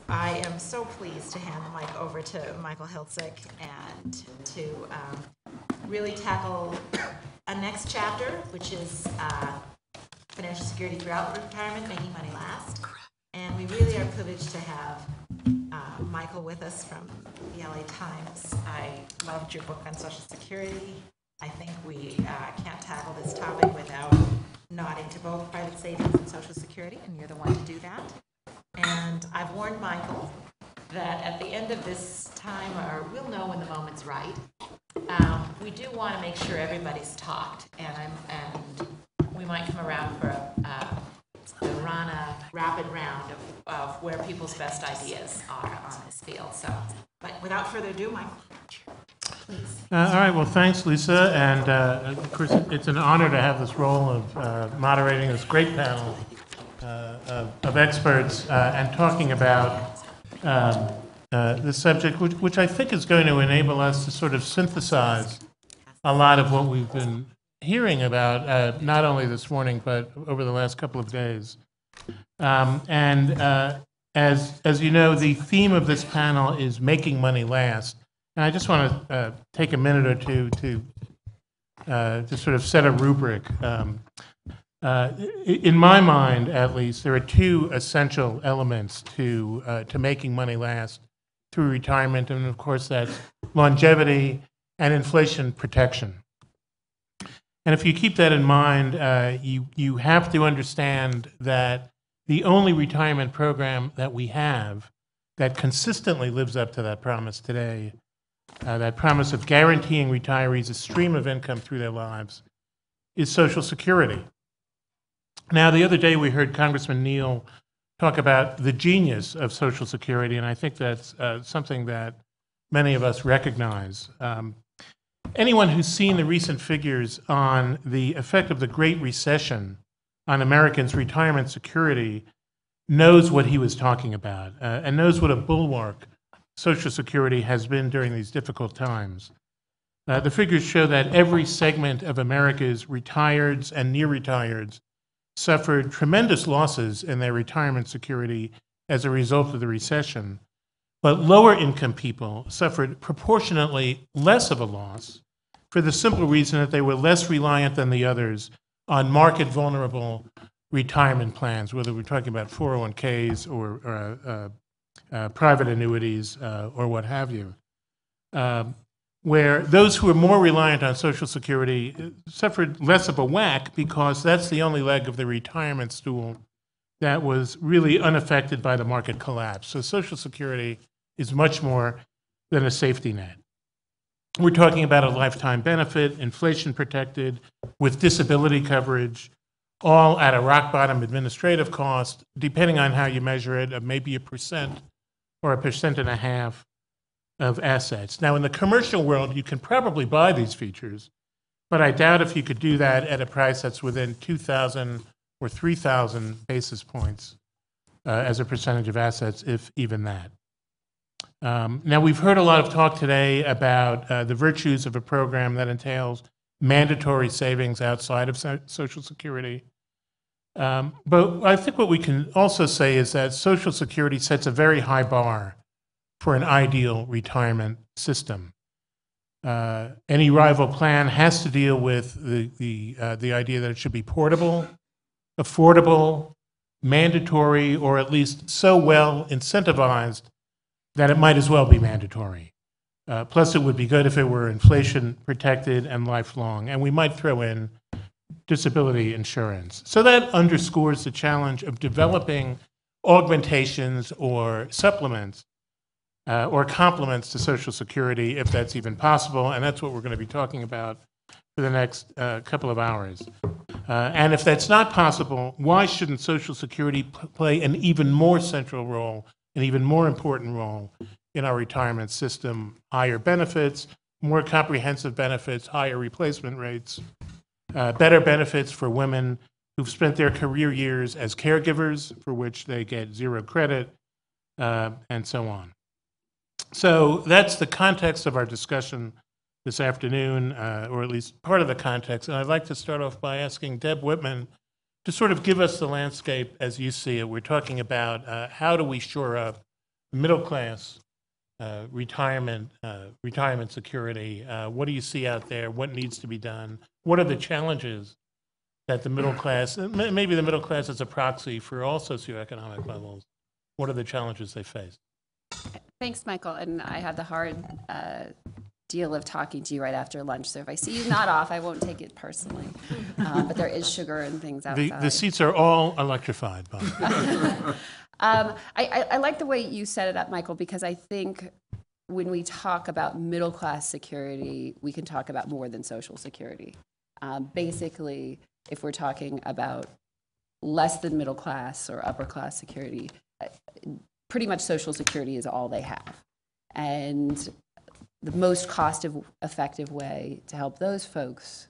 I am so pleased to hand the mic over to Michael Hiltzik and to really tackle a next chapter, which is financial security throughout retirement, making money last. And we really are privileged to have Michael with us from the LA Times. I loved your book on Social Security. I think we can't tackle this topic without nodding to both private savings and Social Security, and you're the one to do that. And I've warned Michael that at the end of this time, or we'll know when the moment's right, we do want to make sure everybody's talked, and we might come around for a Rana rapid round of where people's best ideas are on this field. So, but without further ado, Michael, please. All right, well, thanks, Lisa, and of course, it's an honor to have this role of moderating this great panel of experts and talking about this subject, which I think is going to enable us to sort of synthesize a lot of what we've been hearing about, not only this morning, but over the last couple of days. As you know, the theme of this panel is making money last. And I just want to take a minute or two to sort of set a rubric. In my mind, at least, there are two essential elements to making money last through retirement, and of course that's longevity and inflation protection. And if you keep that in mind, you have to understand that the only retirement program that we have that consistently lives up to that promise today, that promise of guaranteeing retirees a stream of income through their lives, is Social Security. Now, the other day we heard Congressman Neal talk about the genius of Social Security, and I think that's something that many of us recognize. Anyone who's seen the recent figures on the effect of the Great Recession on Americans' retirement security knows what he was talking about and knows what a bulwark Social Security has been during these difficult times. The figures show that every segment of America's retireds and near-retireds suffered tremendous losses in their retirement security as a result of the recession, but lower-income people suffered proportionately less of a loss for the simple reason that they were less reliant than the others on market-vulnerable retirement plans, whether we're talking about 401ks or private annuities or what have you, where those who were more reliant on Social Security suffered less of a whack because that's the only leg of the retirement stool that was really unaffected by the market collapse. So Social Security is much more than a safety net. We're talking about a lifetime benefit, inflation protected, with disability coverage, all at a rock bottom administrative cost, depending on how you measure it, of maybe 1% or 1.5% of assets. Now, in the commercial world, you can probably buy these features, but I doubt if you could do that at a price that's within 2,000 or 3,000 basis points as a percentage of assets, if even that. Now, we've heard a lot of talk today about the virtues of a program that entails mandatory savings outside of Social Security. But I think what we can also say is that Social Security sets a very high bar for an ideal retirement system. Any rival plan has to deal with the idea that it should be portable, affordable, mandatory, or at least so well incentivized that it might as well be mandatory. Plus, it would be good if it were inflation protected and lifelong, and we might throw in disability insurance. So that underscores the challenge of developing augmentations or supplements or complements to Social Security, if that's even possible, and that's what we're going to be talking about for the next couple of hours. And if that's not possible, why shouldn't Social Security play an even more central role, an even more important role in our retirement system? Higher benefits, more comprehensive benefits, higher replacement rates, better benefits for women who've spent their career years as caregivers, for which they get zero credit, and so on. So that's the context of our discussion this afternoon, or at least part of the context. And I'd like to start off by asking Deb Whitman, to sort of give us the landscape as you see it, we're talking about how do we shore up middle class retirement security. What do you see out there? What needs to be done? What are the challenges that the middle class, maybe the middle class is a proxy for all socioeconomic levels? What are the challenges they face? Thanks, Michael. And I had the hard deal of talking to you right after lunch. So if I see you nod off, I won't take it personally. But there is sugar and things outside. The seats are all electrified, Bob. I like the way you set it up, Michael, because I think when we talk about middle class security, we can talk about more than Social Security. Basically, if we're talking about less than middle class or upper class security, pretty much Social Security is all they have. And the most cost-effective way to help those folks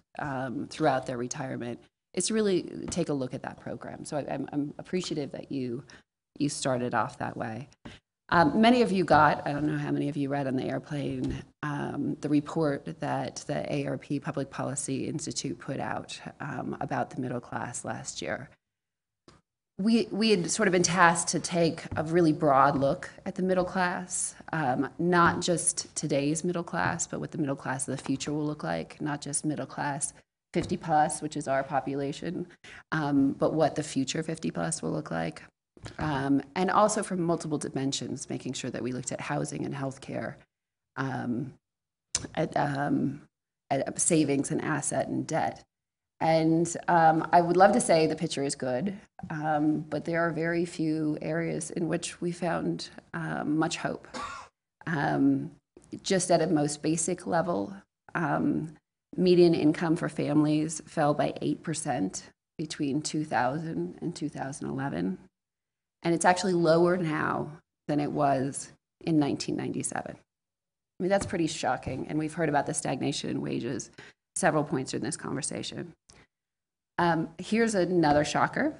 throughout their retirement is to really take a look at that program. So I'm appreciative that you started off that way. Many of you got, I don't know how many of you read on the airplane, the report that the ARP Public Policy Institute put out about the middle class last year. We had sort of been tasked to take a really broad look at the middle class, not just today's middle class, but what the middle class of the future will look like, not just middle class 50 plus, which is our population, but what the future 50 plus will look like. And also from multiple dimensions, making sure that we looked at housing and healthcare, at savings and asset and debt. And I would love to say the picture is good, but there are very few areas in which we found much hope. Just at a most basic level, median income for families fell by 8% between 2000 and 2011. And it's actually lower now than it was in 1997. I mean, that's pretty shocking. And we've heard about the stagnation in wages several points in this conversation. Here's another shocker.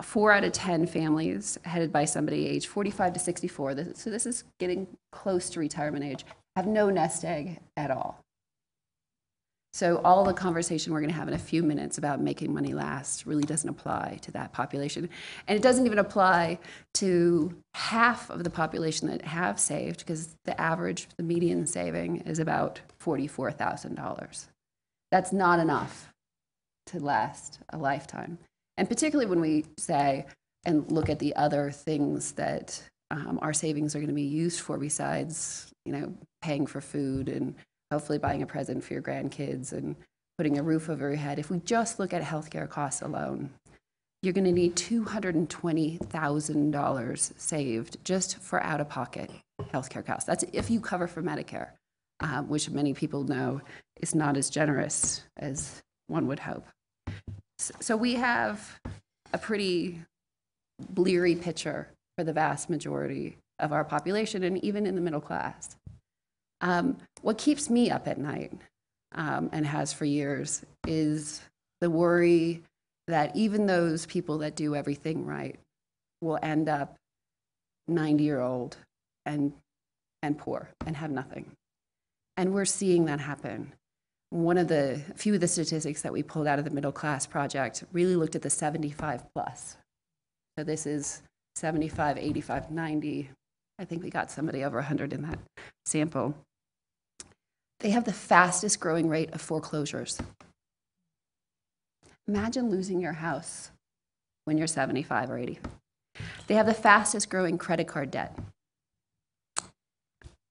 4 out of 10 families headed by somebody aged 45 to 64, so this is getting close to retirement age, have no nest egg at all. So all the conversation we're going to have in a few minutes about making money last really doesn't apply to that population. And it doesn't even apply to half of the population that have saved, because the median saving is about $44,000. That's not enough to last a lifetime. And particularly when we say and look at the other things that our savings are going to be used for besides, paying for food and hopefully buying a present for your grandkids and putting a roof over your head. If we just look at healthcare costs alone, you're going to need $220,000 saved just for out-of-pocket healthcare costs. That's if you cover for Medicare, which many people know is not as generous as one would hope. So we have a pretty bleary picture for the vast majority of our population, and even in the middle class. What keeps me up at night, and has for years, is the worry that even those people that do everything right will end up 90-year-old and poor and have nothing. And we're seeing that happen. A few of the statistics that we pulled out of the Middle Class Project really looked at the 75 plus. So this is 75, 85, 90. I think we got somebody over 100 in that sample. They have the fastest growing rate of foreclosures. Imagine losing your house when you're 75 or 80. They have the fastest growing credit card debt.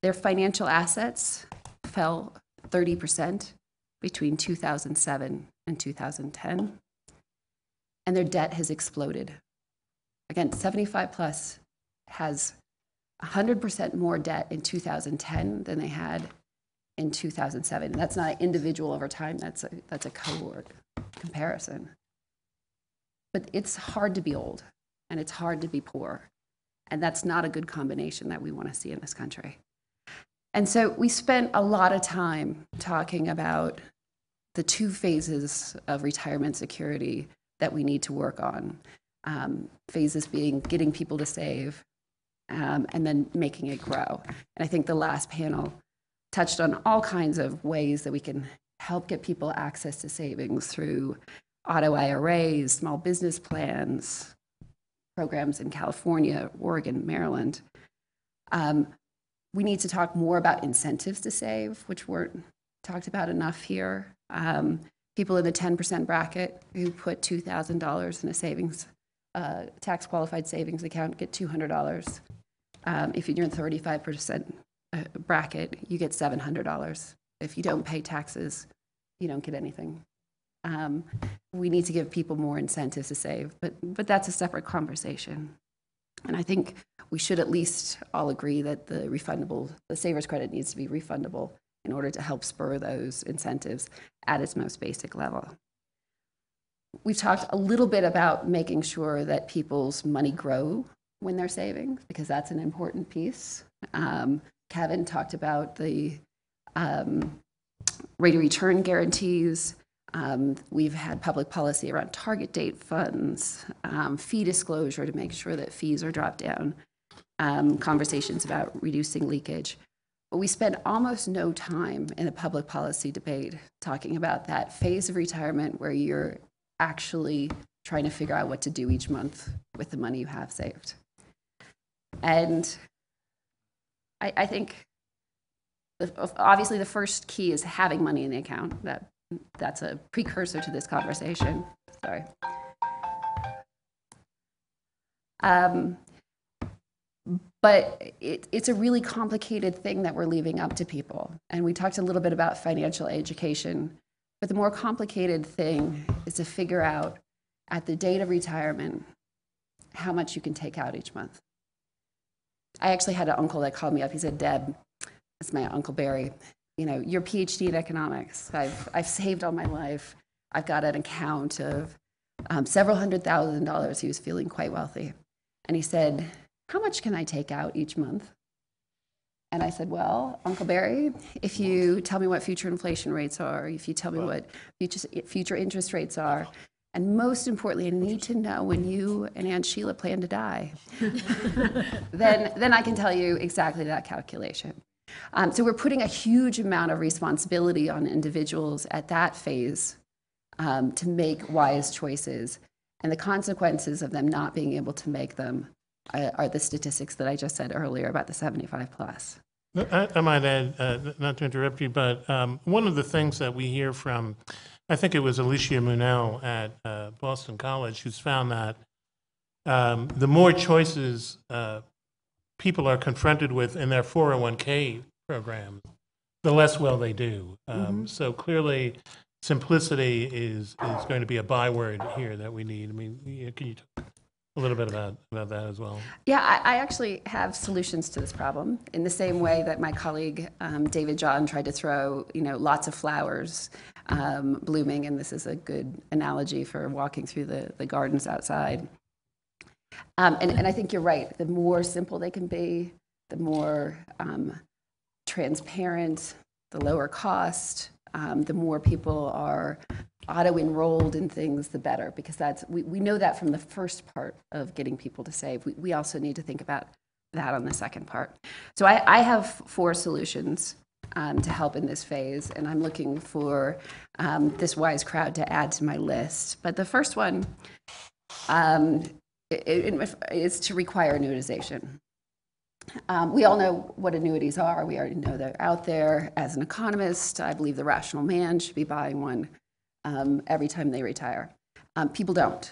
Their financial assets fell 30% between 2007 and 2010, and their debt has exploded. Again, 75 plus has 100% more debt in 2010 than they had in 2007. And that's not an individual over time, that's a cohort comparison. But it's hard to be old, and it's hard to be poor, and that's not a good combination that we want to see in this country. And so we spent a lot of time talking about the 2 phases of retirement security that we need to work on. Phases being getting people to save, and then making it grow. And I think the last panel touched on all kinds of ways that we can help get people access to savings through auto IRAs, small business plans, programs in California, Oregon, Maryland. We need to talk more about incentives to save, which weren't talked about enough here. People in the 10% bracket who put $2,000 in a savings, tax qualified savings account get $200. If you're in the 35% bracket, you get $700. If you don't pay taxes, you don't get anything. We need to give people more incentives to save, but that's a separate conversation. And I think we should at least all agree that the saver's credit needs to be refundable in order to help spur those incentives at its most basic level. We've talked a little bit about making sure that people's money grow when they're saving, because that's an important piece. Kevin talked about the rate of return guarantees. We've had public policy around target date funds, fee disclosure to make sure that fees are dropped down, conversations about reducing leakage. But we spend almost no time in the public policy debate talking about that phase of retirement where you're actually trying to figure out what to do each month with the money you have saved. And I think obviously the first key is having money in the account. That's a precursor to this conversation. Sorry. But it's a really complicated thing that we're leaving up to people. And we talked a little bit about financial education, but the more complicated thing is to figure out at the date of retirement how much you can take out each month. I actually had an uncle that called me up. He said, "Deb," that's my Uncle Barry, "you know, your PhD in economics. I've saved all my life. I've got an account of several $100,000. He was feeling quite wealthy. And he said, "How much can I take out each month?" And I said, "Well, Uncle Barry, if you tell me what future inflation rates are, if you tell me what future interest rates are, and most importantly, I need to know when you and Aunt Sheila plan to die, then I can tell you exactly that calculation." So we're putting a huge amount of responsibility on individuals at that phase to make wise choices. And the consequences of them not being able to make them are the statistics that I just said earlier about the 75 plus. I might add, not to interrupt you, but one of the things that we hear from, I think it was Alicia Munell at Boston College, who's found that the more choices people are confronted with in their 401k programs, the less well they do. So clearly, simplicity is going to be a byword here that we need. I mean, can you talk a little bit about that as well? Yeah, I actually have solutions to this problem in the same way that my colleague David John tried to throw, lots of flowers blooming, and this is a good analogy for walking through the gardens outside. And I think you're right. The more simple they can be, the more transparent, the lower cost, the more people are auto-enrolled in things, the better, because we know that from the first part of getting people to save. We also need to think about that on the second part. So I have 4 solutions to help in this phase, and I'm looking for this wise crowd to add to my list. But the first one is to require annuitization. We all know what annuities are. We already know they're out there. As an economist, I believe the rational man should be buying one every time they retire. People don't.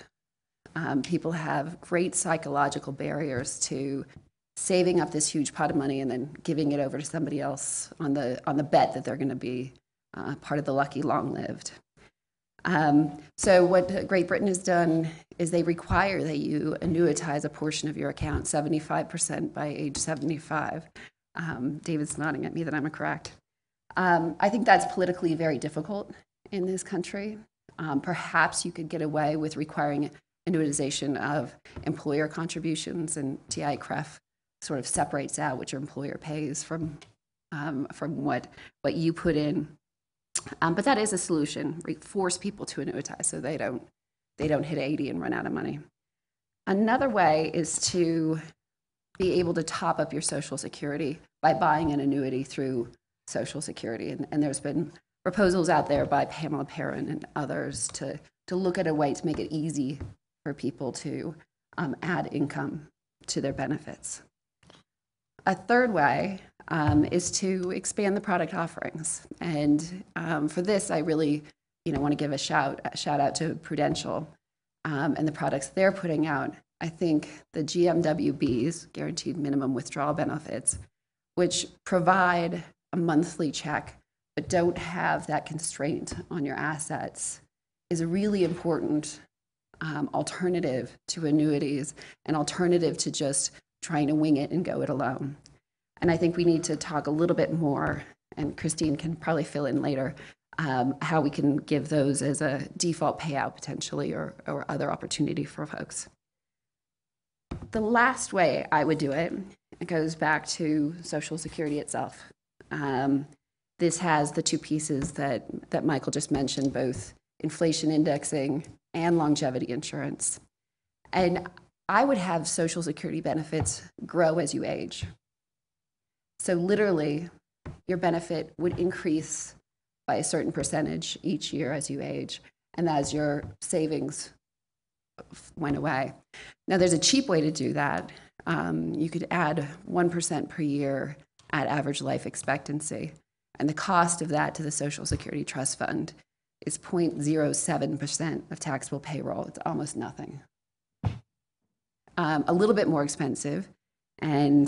People have great psychological barriers to saving up this huge pot of money and then giving it over to somebody else on the bet that they're going to be part of the lucky long-lived. So what Great Britain has done is they require that you annuitize a portion of your account, 75% by age 75. David's nodding at me that I'm correct. I think that's politically very difficult in this country. Perhaps you could get away with requiring annuitization of employer contributions, and TI-CREF sort of separates out what your employer pays from what you put in. But that is a solution. Force people to annuitize so they don't hit 80 and run out of money. Another way is to be able to top up your Social Security by buying an annuity through Social Security. And there's been proposals out there by Pamela Perrin and others to to look at a way to make it easy for people to add income to their benefits. A third way is to expand the product offerings. And for this, I really want to give a shout out to Prudential and the products they're putting out. I think the GMWBs, Guaranteed Minimum Withdrawal Benefits, which provide a monthly check but don't have that constraint on your assets, is a really important alternative to annuities, an alternative to just trying to wing it and go it alone. And I think we need to talk a little bit more, and Christine can probably fill in later, how we can give those as a default payout potentially or other opportunity for folks. The last way I would do it goes back to Social Security itself. This has the two pieces that Michael just mentioned, both inflation indexing and longevity insurance. And I would have Social Security benefits grow as you age. So literally, your benefit would increase by a certain percentage each year as you age, and as your savings went away. Now, there's a cheap way to do that. You could add 1% per year at average life expectancy, and the cost of that to the Social Security Trust Fund is 0.07% of taxable payroll. It's almost nothing. A little bit more expensive, and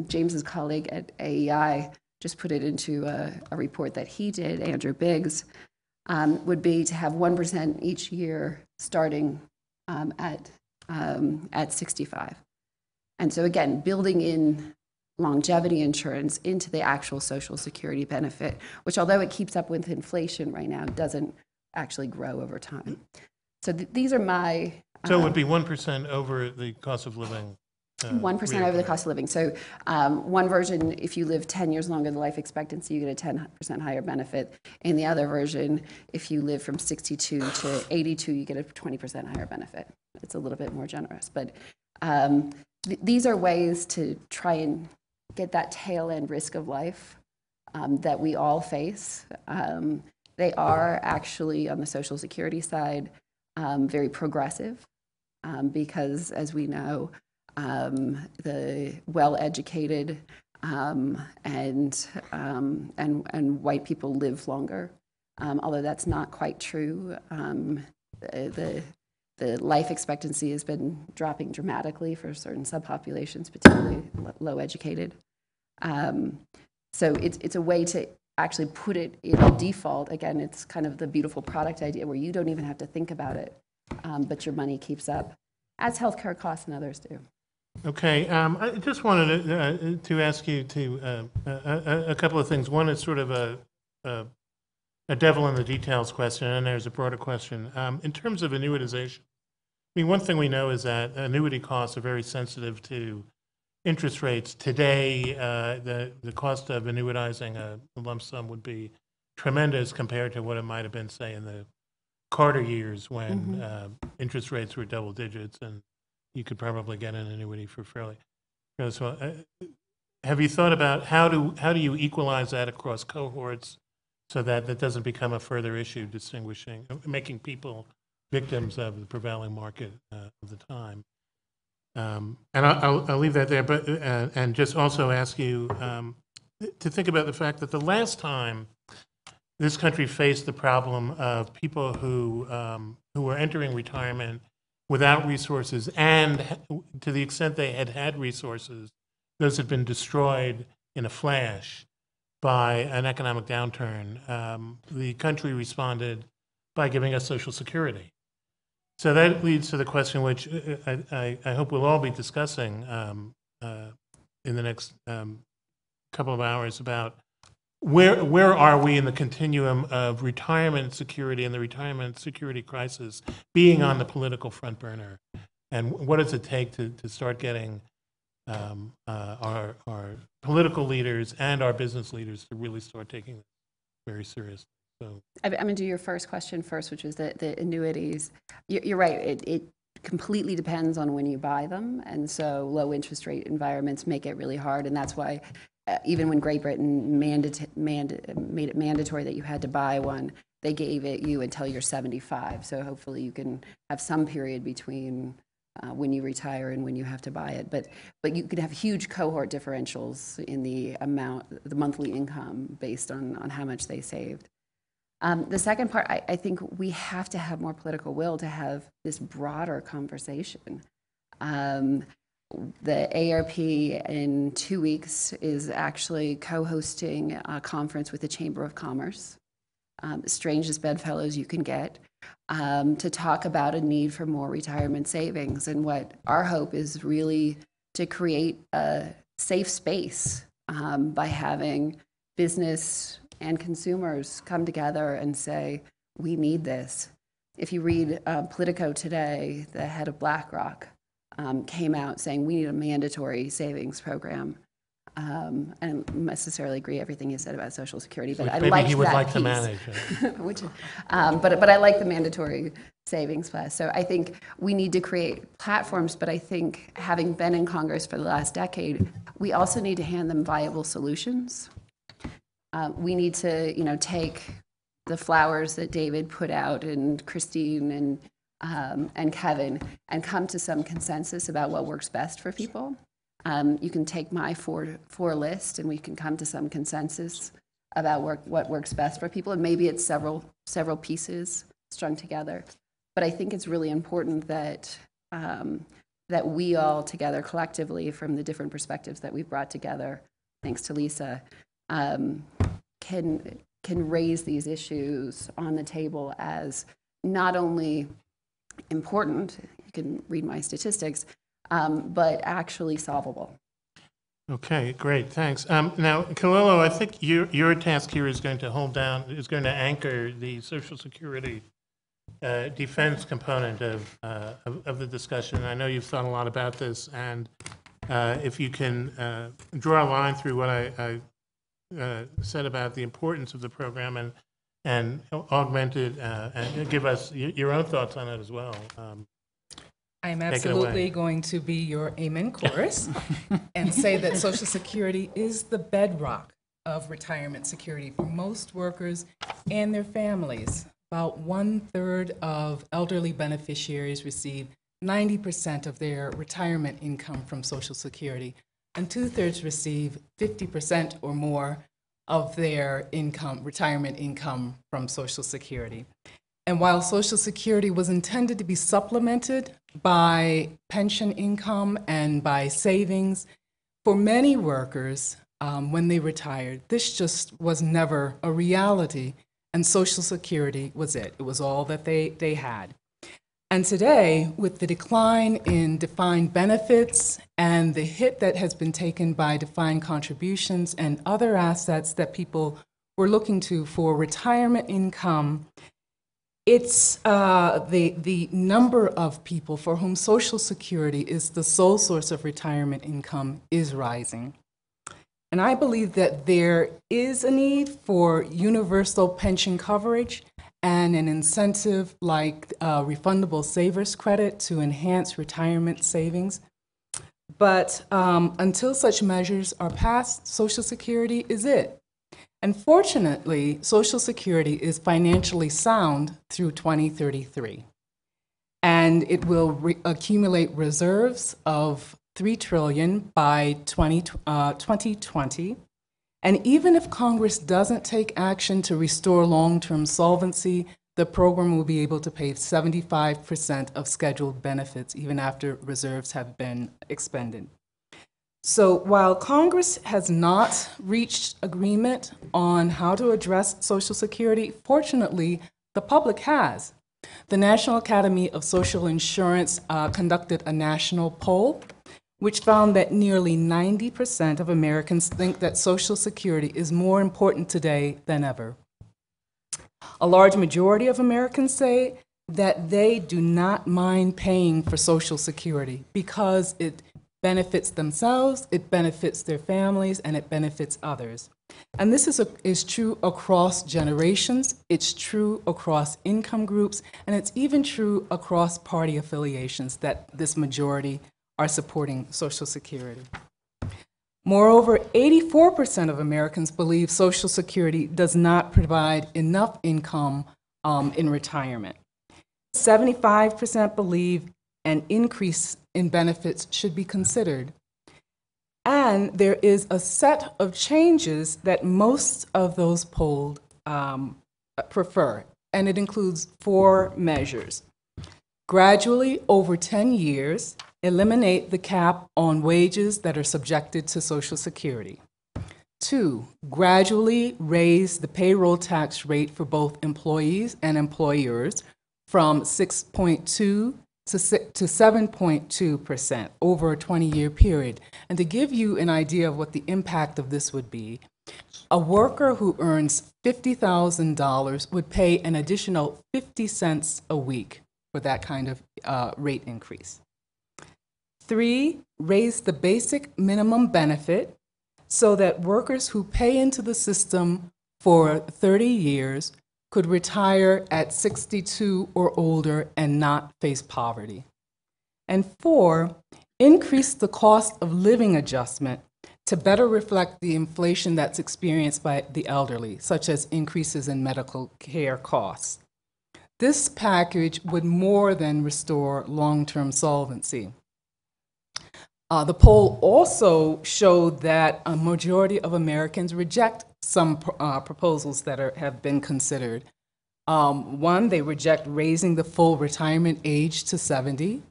James's colleague at AEI just put it into a report that he did, Andrew Biggs, would be to have 1% each year starting at 65. And so again, building in longevity insurance into the actual Social Security benefit, which although it keeps up with inflation right now, doesn't actually grow over time. So these are my... So it would be 1% over the cost of living. 1% over the cost of living. So one version, if you live 10 years longer than life expectancy, you get a 10% higher benefit. In the other version, if you live from 62 to 82, you get a 20% higher benefit. It's a little bit more generous. But these are ways to try and get that tail end risk of life that we all face. They are actually, on the Social Security side, very progressive because, as we know, the well-educated and white people live longer, although that's not quite true. The life expectancy has been dropping dramatically for certain subpopulations, particularly low-educated. So it's a way to actually put it in a default. Again, it's kind of the beautiful product idea where you don't even have to think about it, but your money keeps up, as healthcare costs and others do. Okay, I just wanted to ask you a couple of things. One is sort of a devil in the details question, and there's a broader question. In terms of annuitization, I mean, one thing we know is that annuity costs are very sensitive to interest rates. Today, the cost of annuitizing a lump sum would be tremendous compared to what it might have been, say, in the Carter years when interest rates were double digits and you could probably get an annuity for fairly well. Have you thought about how do you equalize that across cohorts so that that doesn't become a further issue, making people victims of the prevailing market of the time? And I'll leave that there, but and just also ask you to think about the fact that the last time this country faced the problem of people who were entering retirement without resources, and to the extent they had resources, those had been destroyed in a flash by an economic downturn. The country responded by giving us Social Security. So that leads to the question, which I hope we'll all be discussing in the next couple of hours, about where are we in the continuum of retirement security and the retirement security crisis being on the political front burner, and what does it take to start getting our political leaders and our business leaders to really start taking this very seriously? So I'm going to do your first question first, which was the annuities. You're right. It completely depends on when you buy them, and so low interest rate environments make it really hard, and that's why even when Great Britain made it mandatory that you had to buy one, they gave it you until you're 75. So hopefully you can have some period between when you retire and when you have to buy it. But you could have huge cohort differentials in the amount, the monthly income based on how much they saved. The second part, I think we have to have more political will to have this broader conversation. The ARP in 2 weeks is actually co-hosting a conference with the Chamber of Commerce, strangest bedfellows you can get, to talk about a need for more retirement savings. And what our hope is really to create a safe space by having business and consumers come together and say, we need this. If you read Politico today, the head of BlackRock came out saying we need a mandatory savings program. And I don't necessarily agree everything you said about Social Security, but I like that Maybe he would like piece. to manage it. Which, but I like the mandatory savings plus. So I think we need to create platforms, but I think having been in Congress for the last decade, we also need to hand them viable solutions. We need to, take the flowers that David put out and Christine and Kevin and come to some consensus about what works best for people. You can take my four list and we can come to some consensus about what works best for people. And maybe it's several pieces strung together. But I think it's really important that that we all together collectively, from the different perspectives that we've brought together, thanks to Lisa, can raise these issues on the table as not only important, you can read my statistics, but actually solvable. Okay, great, thanks. Now, Kalilo, I think your task here is going to anchor the Social Security defense component of the discussion. I know you've thought a lot about this, and if you can draw a line through what I said about the importance of the program and augment it and give us your own thoughts on it as well. I'm absolutely going to be your amen chorus and say that Social Security is the bedrock of retirement security for most workers and their families. About 1/3 of elderly beneficiaries receive 90% of their retirement income from Social Security, and 2/3 receive 50% or more of their retirement income from Social Security. And while Social Security was intended to be supplemented by pension income and by savings, for many workers, when they retired, this just was never a reality, and Social Security was it. It was all that they had. And today, with the decline in defined benefits and the hit that has been taken by defined contributions and other assets that people were looking to for retirement income, it's the number of people for whom Social Security is the sole source of retirement income is rising. And I believe that there is a need for universal pension coverage and an incentive like refundable savers credit to enhance retirement savings. But until such measures are passed, Social Security is it. And fortunately, Social Security is financially sound through 2033. And it will accumulate reserves of $3 trillion by 2020. And even if Congress doesn't take action to restore long-term solvency, the program will be able to pay 75% of scheduled benefits even after reserves have been expended. So while Congress has not reached agreement on how to address Social Security, fortunately, the public has. The National Academy of Social Insurance conducted a national poll which found that nearly 90% of Americans think that Social Security is more important today than ever. A large majority of Americans say that they do not mind paying for Social Security because it benefits themselves, it benefits their families, and it benefits others. And this is true across generations, it's true across income groups, and it's even true across party affiliations that this majority are supporting Social Security. Moreover, 84% of Americans believe Social Security does not provide enough income in retirement. 75% believe an increase in benefits should be considered. And there is a set of changes that most of those polled prefer, and it includes 4 measures. Gradually, over 10 years, eliminate the cap on wages that are subjected to Social Security. 2, gradually raise the payroll tax rate for both employees and employers from 6.2 to 7.2% over a 20-year period. And to give you an idea of what the impact of this would be, a worker who earns $50,000 would pay an additional 50 cents a week for that kind of rate increase. 3, raise the basic minimum benefit so that workers who pay into the system for 30 years could retire at 62 or older and not face poverty. And 4, increase the cost of living adjustment to better reflect the inflation that's experienced by the elderly, such as increases in medical care costs. This package would more than restore long-term solvency. The poll also showed that a majority of Americans reject some proposals that have been considered. 1, they reject raising the full retirement age to 70.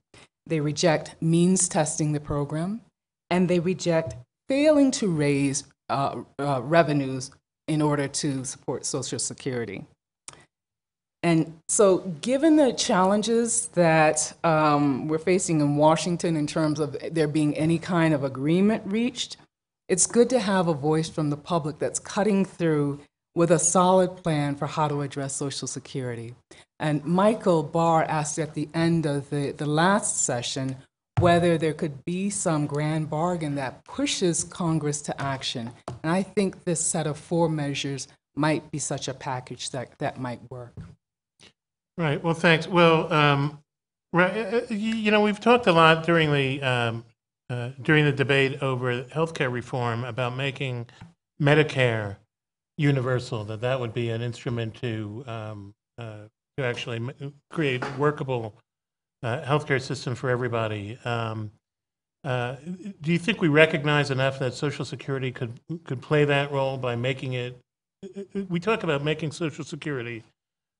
They reject means testing the program. And they reject failing to raise revenues in order to support Social Security. And so given the challenges that we're facing in Washington in terms of there being any kind of agreement reached, it's good to have a voice from the public that's cutting through with a solid plan for how to address Social Security. And Michael Barr asked at the end of the last session whether there could be some grand bargain that pushes Congress to action. And I think this set of 4 measures might be such a package that might work. Right. Well, thanks. Well, we've talked a lot during the debate over healthcare reform about making Medicare universal. That would be an instrument to actually create workable healthcare system for everybody. Do you think we recognize enough that Social Security could play that role by making it? We talk about making Social Security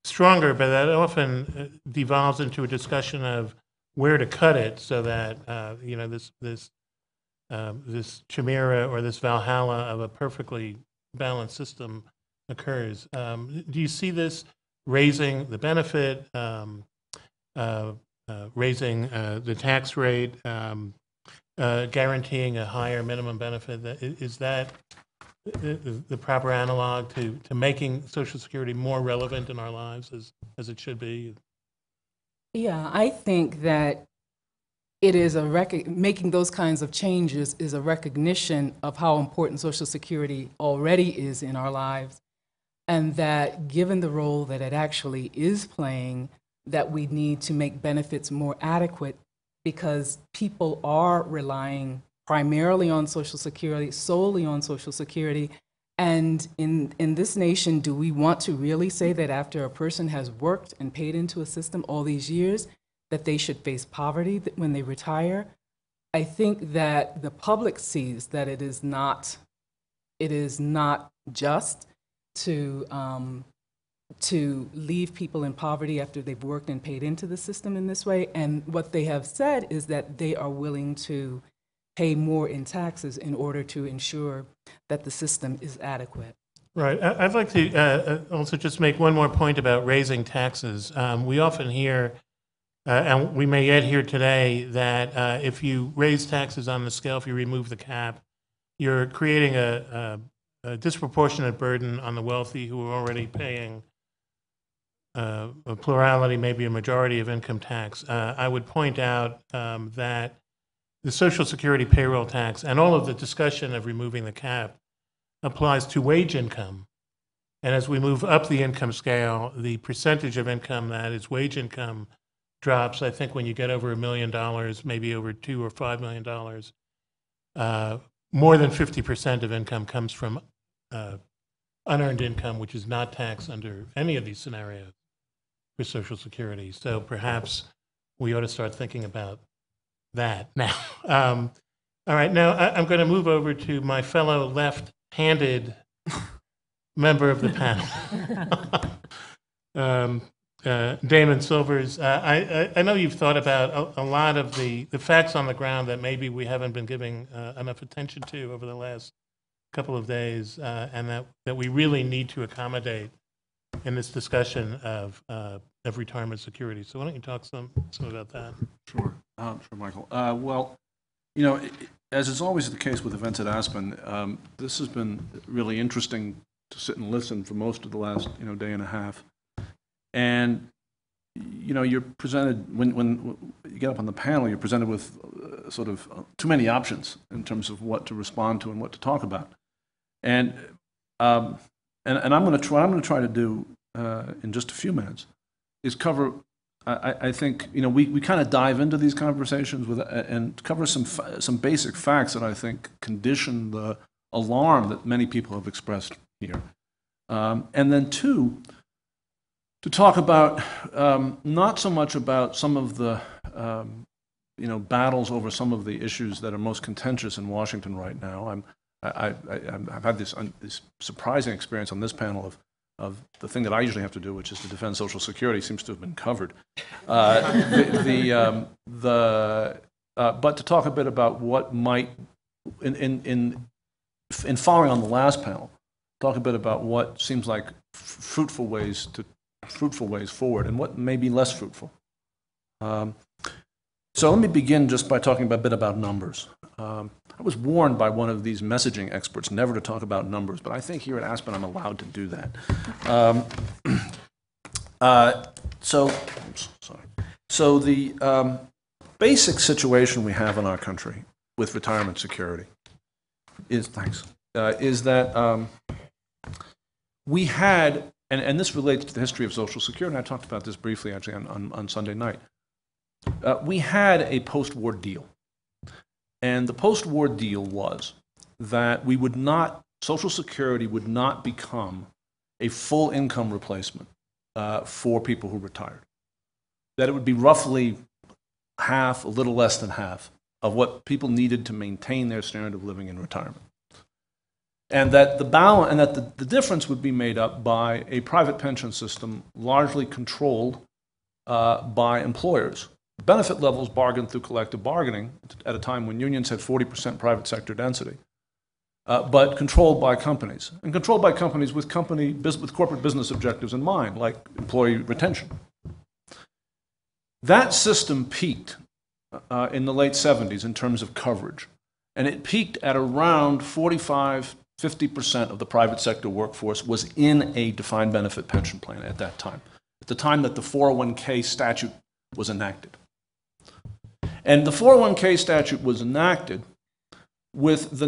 stronger, but that often devolves into a discussion of where to cut it so that this chimera or this Valhalla of a perfectly balanced system occurs. Do you see this raising the benefit, raising the tax rate, guaranteeing a higher minimum benefit? Is that the proper analog to making Social Security more relevant in our lives as it should be? Yeah, I think that it is making those kinds of changes is a recognition of how important Social Security already is in our lives, and that given the role that it actually is playing, that we need to make benefits more adequate because people are relying primarily on Social Security, solely on Social Security. And in this nation, do we want to really say that after a person has worked and paid into a system all these years, that they should face poverty when they retire? I think that the public sees that it is not just to leave people in poverty after they've worked and paid into the system in this way. And what they have said is that they are willing to pay more in taxes in order to ensure that the system is adequate. Right. I'd like to also just make one more point about raising taxes. We often hear, and we may yet hear today, that if you raise taxes on the scale, if you remove the cap, you're creating a disproportionate burden on the wealthy who are already paying a plurality, maybe a majority of income tax. I would point out that the Social Security payroll tax and all of the discussion of removing the cap applies to wage income. And as we move up the income scale, the percentage of income that is wage income drops. I think when you get over $1 million, maybe over $2 or $5 million, more than 50% of income comes from unearned income, which is not taxed under any of these scenarios for Social Security. So perhaps we ought to start thinking about that now. All right, now I'm going to move over to my fellow left-handed member of the panel, Damon Silvers. I know you've thought about a lot of the facts on the ground that maybe we haven't been giving enough attention to over the last couple of days, and that we really need to accommodate in this discussion of retirement security. So why don't you talk some about that? Sure, sure, Michael. Well, you know, as is always the case with events at Aspen, this has been really interesting to sit and listen for most of the last, day and a half. And, you're presented, when you get up on the panel, you're presented with sort of too many options in terms of what to respond to and what to talk about. And I'm going to try to do in just a few minutes is cover. I think we kind of dive into these conversations and cover some basic facts that I think condition the alarm that many people have expressed here, and then two, to talk about not so much about some of the battles over some of the issues that are most contentious in Washington right now. I've had this surprising experience on this panel of the thing that I usually have to do, which is to defend Social Security, seems to have been covered. But to talk a bit about what might, in following on the last panel, talk a bit about what seems like fruitful ways forward and what may be less fruitful. So let me begin just by talking a bit about numbers. I was warned by one of these messaging experts never to talk about numbers, but I think here at Aspen I'm allowed to do that. So the basic situation we have in our country with retirement security is that we had, and this relates to the history of Social Security, and I talked about this briefly actually on Sunday night. We had a post-war deal. And the post-war deal was that Social Security would not become a full income replacement for people who retired. That it would be roughly half, a little less than half, of what people needed to maintain their standard of living in retirement. And that the difference would be made up by a private pension system largely controlled by employers. Benefit levels bargained through collective bargaining at a time when unions had 40% private sector density, but controlled by companies, and controlled by companies with corporate business objectives in mind, like employee retention. That system peaked in the late 70s in terms of coverage, and it peaked at around 45–50% of the private sector workforce was in a defined benefit pension plan at that time, at the time that the 401k statute was enacted. And the 401k statute was enacted with the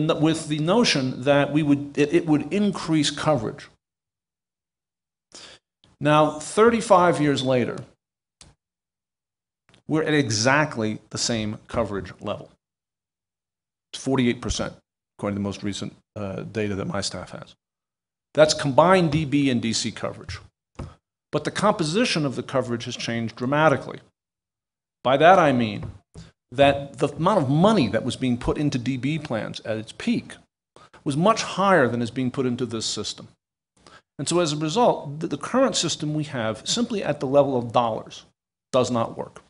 notion that it would increase coverage. Now, 35 years later, we're at exactly the same coverage level. It's 48%, according to the most recent data that my staff has. That's combined DB and DC coverage. But the composition of the coverage has changed dramatically. By that I mean that the amount of money that was being put into DB plans at its peak was much higher than is being put into this system. And so as a result, the current system we have, simply at the level of dollars, does not work.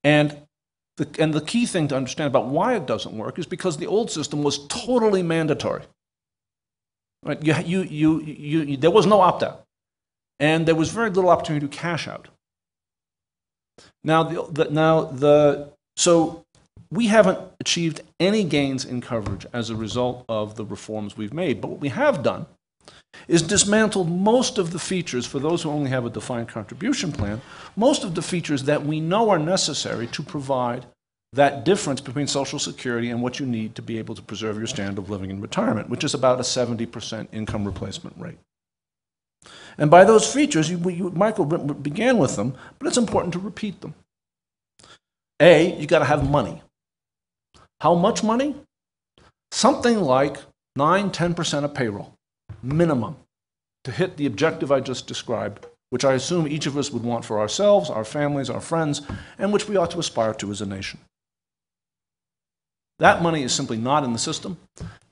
And the key thing to understand about why it doesn't work is because the old system was totally mandatory. Right? There was no opt-out. And there was very little opportunity to cash out. So we haven't achieved any gains in coverage as a result of the reforms we've made. But what we have done is dismantled most of the features, for those who only have a defined contribution plan, most of the features that we know are necessary to provide that difference between Social Security and what you need to be able to preserve your standard of living in retirement, which is about a 70% income replacement rate. And by those features, Michael began with them, but it's important to repeat them. A, you got to have money. How much money? something like 9–10% of payroll, minimum, to hit the objective I just described, which I assume each of us would want for ourselves, our families, our friends, and which we ought to aspire to as a nation. That money is simply not in the system.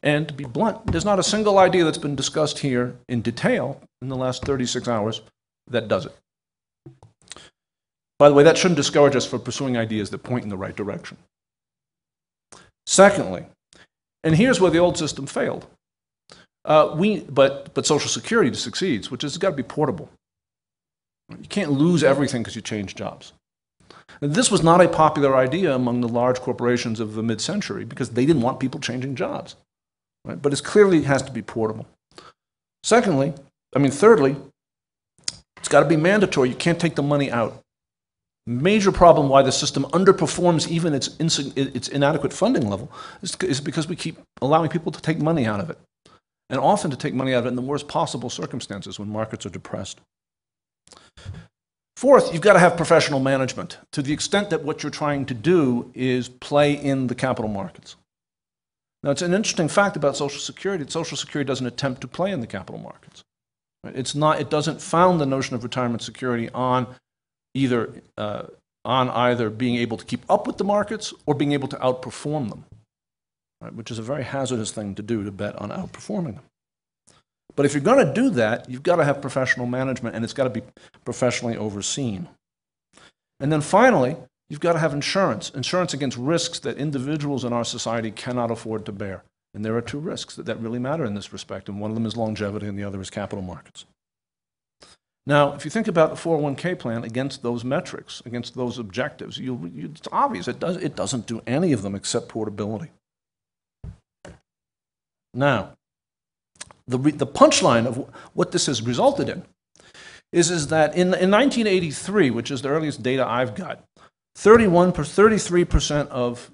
And to be blunt, there's not a single idea that's been discussed here in detail in the last 36 hours that does it. By the way, that shouldn't discourage us from pursuing ideas that point in the right direction. Secondly, and here's where the old system failed, but Social Security succeeds, which is it's got to be portable. You can't lose everything because you change jobs. And this was not a popular idea among the large corporations of the mid-century because they didn't want people changing jobs. Right? But it clearly has to be portable. Thirdly, it's got to be mandatory. You can't take the money out. Major problem why the system underperforms even its inadequate funding level is because we keep allowing people to take money out of it. And often to take money out of it in the worst possible circumstances when markets are depressed. Fourth, you've got to have professional management to the extent that what you're trying to do is play in the capital markets. Now, it's an interesting fact about Social Security that Social Security doesn't attempt to play in the capital markets. It doesn't found the notion of retirement security on either being able to keep up with the markets or being able to outperform them, right? Which is a very hazardous thing to do, to bet on outperforming them. But if you're going to do that, you've got to have professional management, and it's got to be professionally overseen. And then finally, you've got to have insurance against risks that individuals in our society cannot afford to bear. And there are two risks that really matter in this respect, and one of them is longevity and the other is capital markets. Now, if you think about the 401k plan against those metrics, against those objectives, it's obvious it doesn't do any of them except portability. Now, the punchline of what this has resulted in is that in 1983, which is the earliest data I've got, 33% of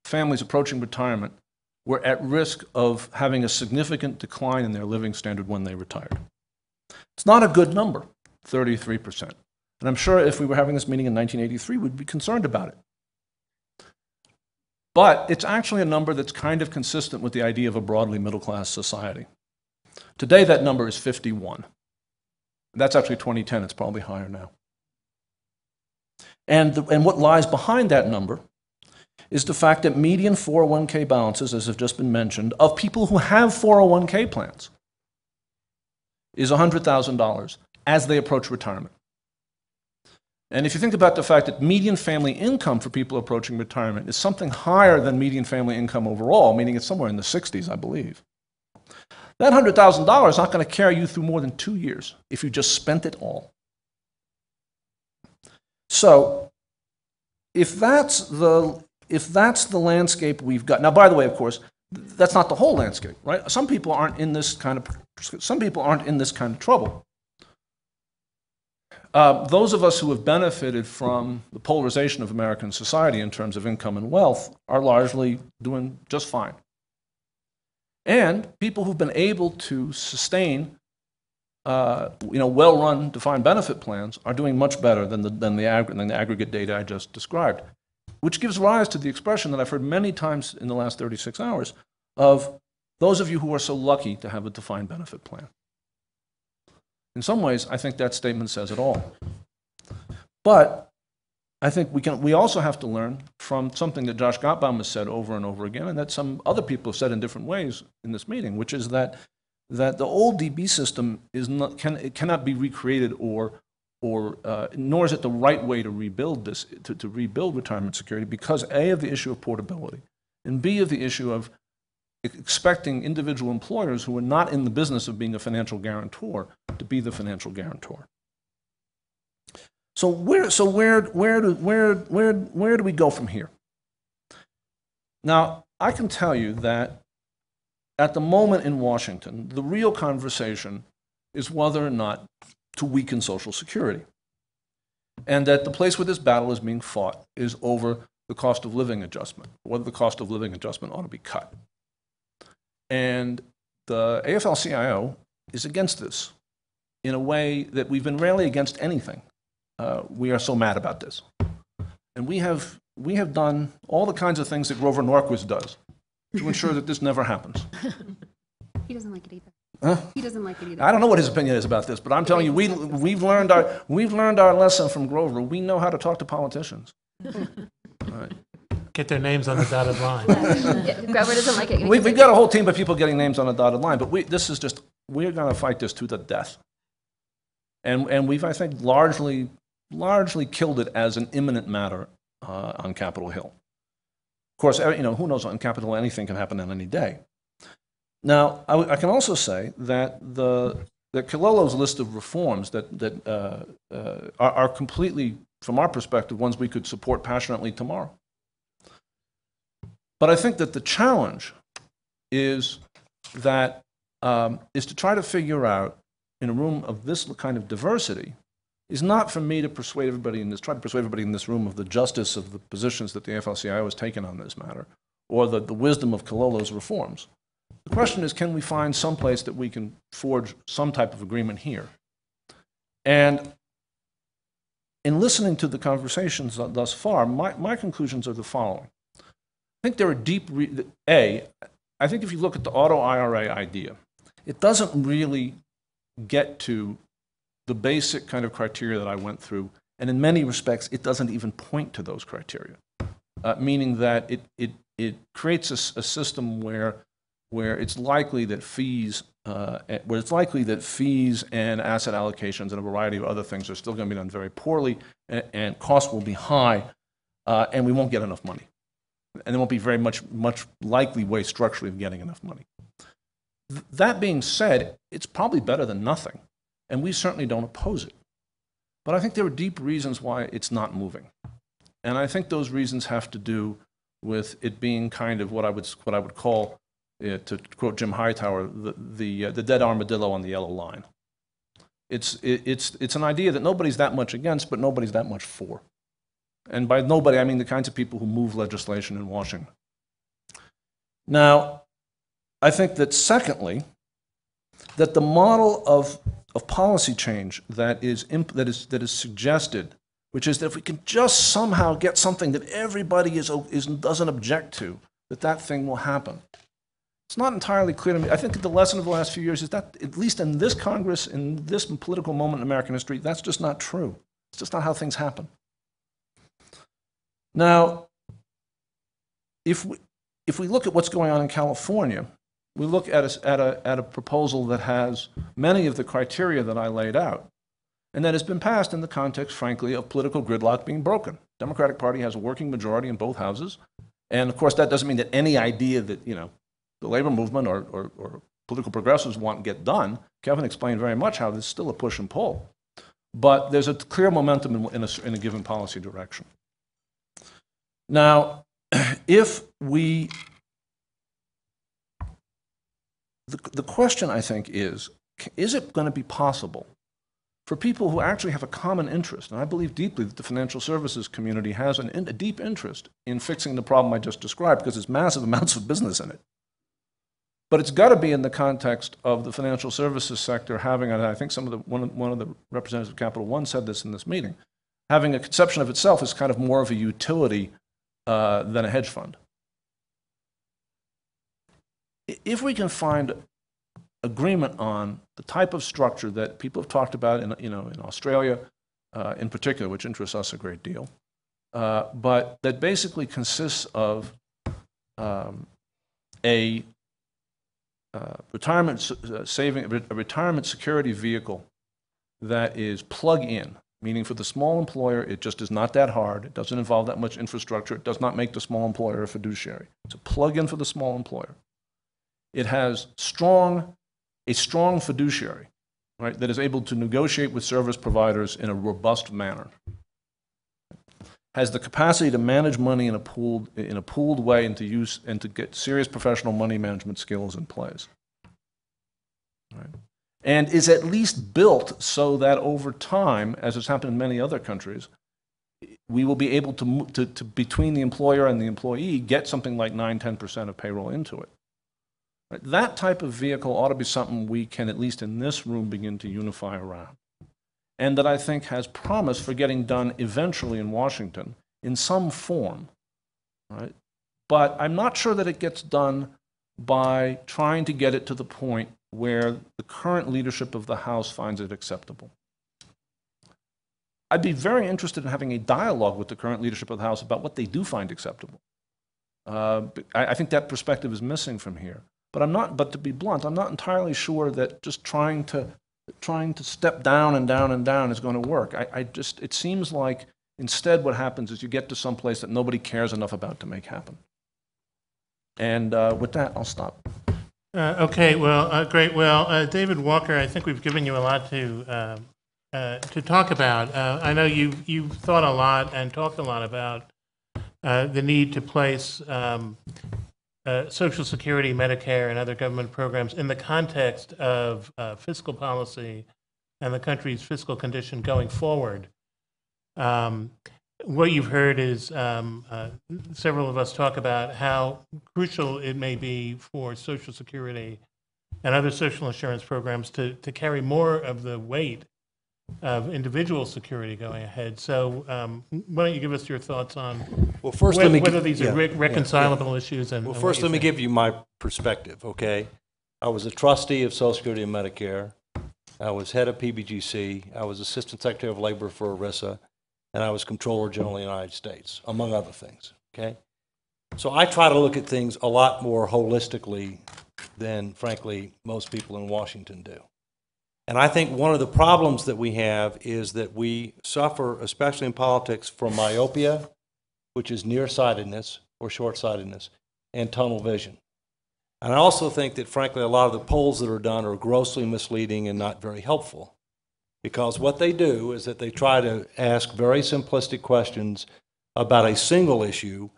families approaching retirement were at risk of having a significant decline in their living standard when they retired. It's not a good number, 33%. And I'm sure if we were having this meeting in 1983, we'd be concerned about it. But it's actually a number that's kind of consistent with the idea of a broadly middle-class society. Today, that number is 51. That's actually 2010. It's probably higher now. And what lies behind that number is the fact that median 401k balances, as have just been mentioned, of people who have 401k plans is $100,000 as they approach retirement. And if you think about the fact that median family income for people approaching retirement is something higher than median family income overall, meaning it's somewhere in the 60s, I believe, that $100,000 is not going to carry you through more than 2 years if you just spent it all. So, if that's the landscape we've got, now by the way, of course, that's not the whole landscape, right? Some people aren't in this kind of trouble. Those of us who have benefited from the polarization of American society in terms of income and wealth are largely doing just fine. And people who've been able to sustain well-run defined benefit plans are doing much better than the aggregate data I just described, which gives rise to the expression that I've heard many times in the last 36 hours of those of you who are so lucky to have a defined benefit plan. In some ways, I think that statement says it all. But I think we also have to learn from something that Josh Gottbaum has said over and over again, and that some other people have said in different ways in this meeting, which is that the old DB system cannot be recreated nor is it the right way to rebuild this, to rebuild retirement security, because A, of the issue of portability, and B, of the issue of expecting individual employers who are not in the business of being a financial guarantor to be the financial guarantor. So where do we go from here? Now, I can tell you that at the moment in Washington, the real conversation is whether or not to weaken Social Security. And that the place where this battle is being fought is over the cost of living adjustment, whether the cost of living adjustment ought to be cut. And the AFL-CIO is against this in a way that we've been rarely against anything. We are so mad about this. And we have done all the kinds of things that Grover Norquist does to ensure that this never happens. He doesn't like it either. Huh? He doesn't like it either. I don't know what his opinion is about this, but I'm telling you, we've learned our lesson from Grover. We know how to talk to politicians. Get their names on the dotted line. Yeah, Grover doesn't like it. We've got a whole team of people getting names on the dotted line, but we're going to fight this to the death. And we've, I think, largely killed it as an imminent matter on Capitol Hill. Of course, who knows, on Capitol Hill anything can happen on any day. Now, I can also say that Kilolo's list of reforms that are completely, from our perspective, ones we could support passionately tomorrow. But I think that the challenge is to try to figure out, in a room of this kind of diversity, is not for me to try to persuade everybody in this room of the justice of the positions that the AFL-CIO has taken on this matter, or the wisdom of Kilolo's reforms. The question is, can we find some place that we can forge some type of agreement here? And in listening to the conversations thus far, my conclusions are the following. I think there are I think if you look at the auto IRA idea, it doesn't really get to the basic kind of criteria that I went through, and in many respects, it doesn't even point to those criteria, meaning that it creates a system where it's likely that fees and asset allocations and a variety of other things are still going to be done very poorly, and costs will be high, and we won't get enough money. And there won't be very much likely way structurally of getting enough money. That being said, it's probably better than nothing, and we certainly don't oppose it. But I think there are deep reasons why it's not moving. And I think those reasons have to do with it being kind of what I would call, to quote Jim Hightower, the dead armadillo on the yellow line. It's an idea that nobody's that much against, but nobody's that much for. And by nobody, I mean the kinds of people who move legislation in Washington. Now, I think that secondly, that the model of policy change that is suggested, which is that if we can just somehow get something that everybody doesn't object to, that thing will happen. It's not entirely clear to me. I think that the lesson of the last few years is that, at least in this Congress, in this political moment in American history, that's just not true. It's just not how things happen. Now, if we look at what's going on in California, we look at a proposal that has many of the criteria that I laid out, and that has been passed in the context, frankly, of political gridlock being broken. The Democratic Party has a working majority in both houses, and of course that doesn't mean that any idea that the labor movement or political progressives want to get done. Kevin explained very much how there's still a push and pull, but there's a clear momentum in a given policy direction. Now, the question, I think, is it going to be possible for people who actually have a common interest, and I believe deeply that the financial services community has a deep interest in fixing the problem I just described, because there's massive amounts of business in it. But it's got to be in the context of the financial services sector having, and I think one of the representatives of Capital One said this in this meeting, having a conception of itself as kind of more of a utility than a hedge fund. If we can find agreement on the type of structure that people have talked about in Australia, in particular, which interests us a great deal, but that basically consists of a retirement security vehicle that is plug-in, meaning for the small employer, it just is not that hard. It doesn't involve that much infrastructure. It does not make the small employer a fiduciary. It's a plug-in for the small employer. It has a strong fiduciary, right, that is able to negotiate with service providers in a robust manner. Has the capacity to manage money in a pooled way and to get serious professional money management skills in place. Right. And is at least built so that over time, as has happened in many other countries, we will be able to between the employer and the employee, get something like 9–10% of payroll into it. Right? That type of vehicle ought to be something we can, at least in this room, begin to unify around. And that I think has promise for getting done eventually in Washington in some form, right, but I'm not sure that it gets done by trying to get it to the point where the current leadership of the House finds it acceptable. I'd be very interested in having a dialogue with the current leadership of the House about what they do find acceptable. I think that perspective is missing from here. But to be blunt, I'm not entirely sure that just trying to step down and down and down is going to work. It seems like instead what happens is you get to some place that nobody cares enough about to make happen. And with that, I'll stop. Okay, well, great. Well, David Walker, I think we've given you a lot to talk about. I know you've thought a lot and talked a lot about the need to place Social Security, Medicare, and other government programs in the context of fiscal policy and the country's fiscal condition going forward. What you've heard is several of us talk about how crucial it may be for Social Security and other social insurance programs to carry more of the weight of individual security going ahead. So why don't you give us your thoughts on Well, first, whether these are reconcilable issues? And well, and first, what let me you think. give you my perspective, okay? I was a trustee of Social Security and Medicare. I was head of PBGC. I was Assistant Secretary of Labor for ERISA. And I was Comptroller General of the United States, among other things, okay? So I try to look at things a lot more holistically than, frankly, most people in Washington do. And I think one of the problems that we have is that we suffer, especially in politics, from myopia, which is nearsightedness or short-sightedness, and tunnel vision. And I also think that, frankly, a lot of the polls that are done are grossly misleading and not very helpful. Because what they do is that they try to ask very simplistic questions about a single issue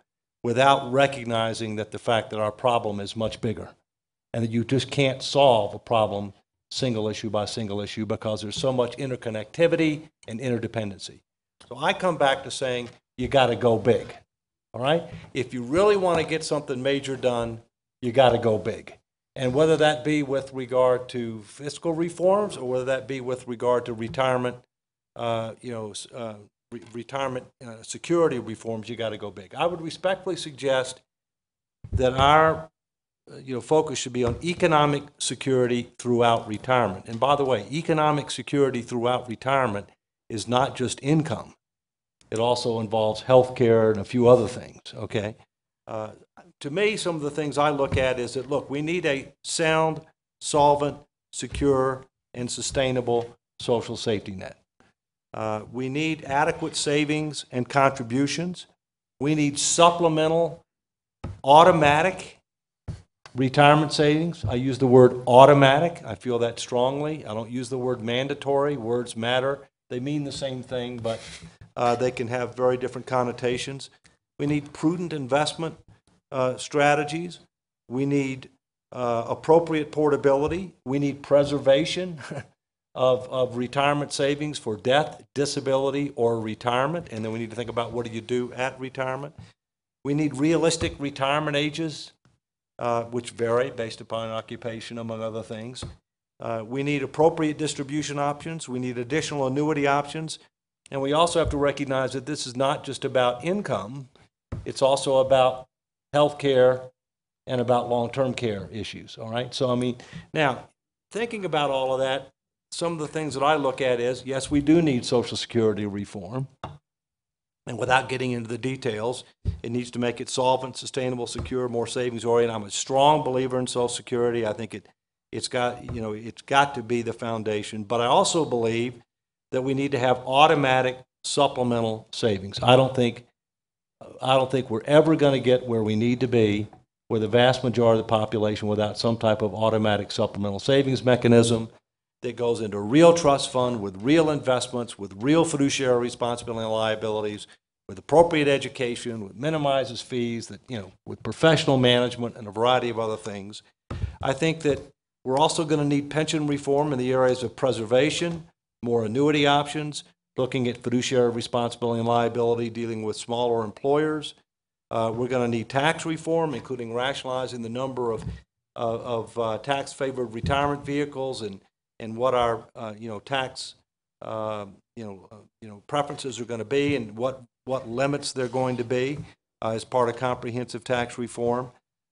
without recognizing that the fact that our problem is much bigger and that you just can't solve a problem single issue by single issue because there's so much interconnectivity and interdependency. So I come back to saying you got to go big, all right? If you really want to get something major done, you got to go big. And whether that be with regard to fiscal reforms or whether that be with regard to retirement, retirement security reforms, you got to go big. I would respectfully suggest that our focus should be on economic security throughout retirement. And by the way, economic security throughout retirement is not just income. It also involves health care and a few other things, okay? To me, some of the things I look at is that, look, we need a sound, solvent, secure, and sustainable social safety net. We need adequate savings and contributions. We need supplemental, automatic retirement savings. I use the word automatic. I feel that strongly. I don't use the word mandatory. Words matter. They mean the same thing, but they can have very different connotations. We need prudent investment strategies. We need appropriate portability. We need preservation of retirement savings for death, disability, or retirement. And then we need to think about what do you do at retirement. We need realistic retirement ages, which vary based upon occupation, among other things. We need appropriate distribution options. We need additional annuity options. And we also have to recognize that this is not just about income. It's also about health care and about long-term care issues, all right? So, I mean, now, thinking about all of that, some of the things that I look at is, yes, we do need Social Security reform. And without getting into the details, it needs to make it solvent, sustainable, secure, more savings-oriented. I'm a strong believer in Social Security. I think it's got to be the foundation. But I also believe that we need to have automatic supplemental savings. I don't think we're ever going to get where we need to be with the vast majority of the population without some type of automatic supplemental savings mechanism that goes into a real trust fund with real investments, with real fiduciary responsibility and liabilities, with appropriate education, with minimizes fees, that, with professional management and a variety of other things. I think that we're also going to need pension reform in the areas of preservation, more annuity options, looking at fiduciary responsibility and liability, dealing with smaller employers. We're going to need tax reform, including rationalizing the number of tax-favored retirement vehicles and what our tax preferences are going to be and what limits they're going to be. as part of comprehensive tax reform.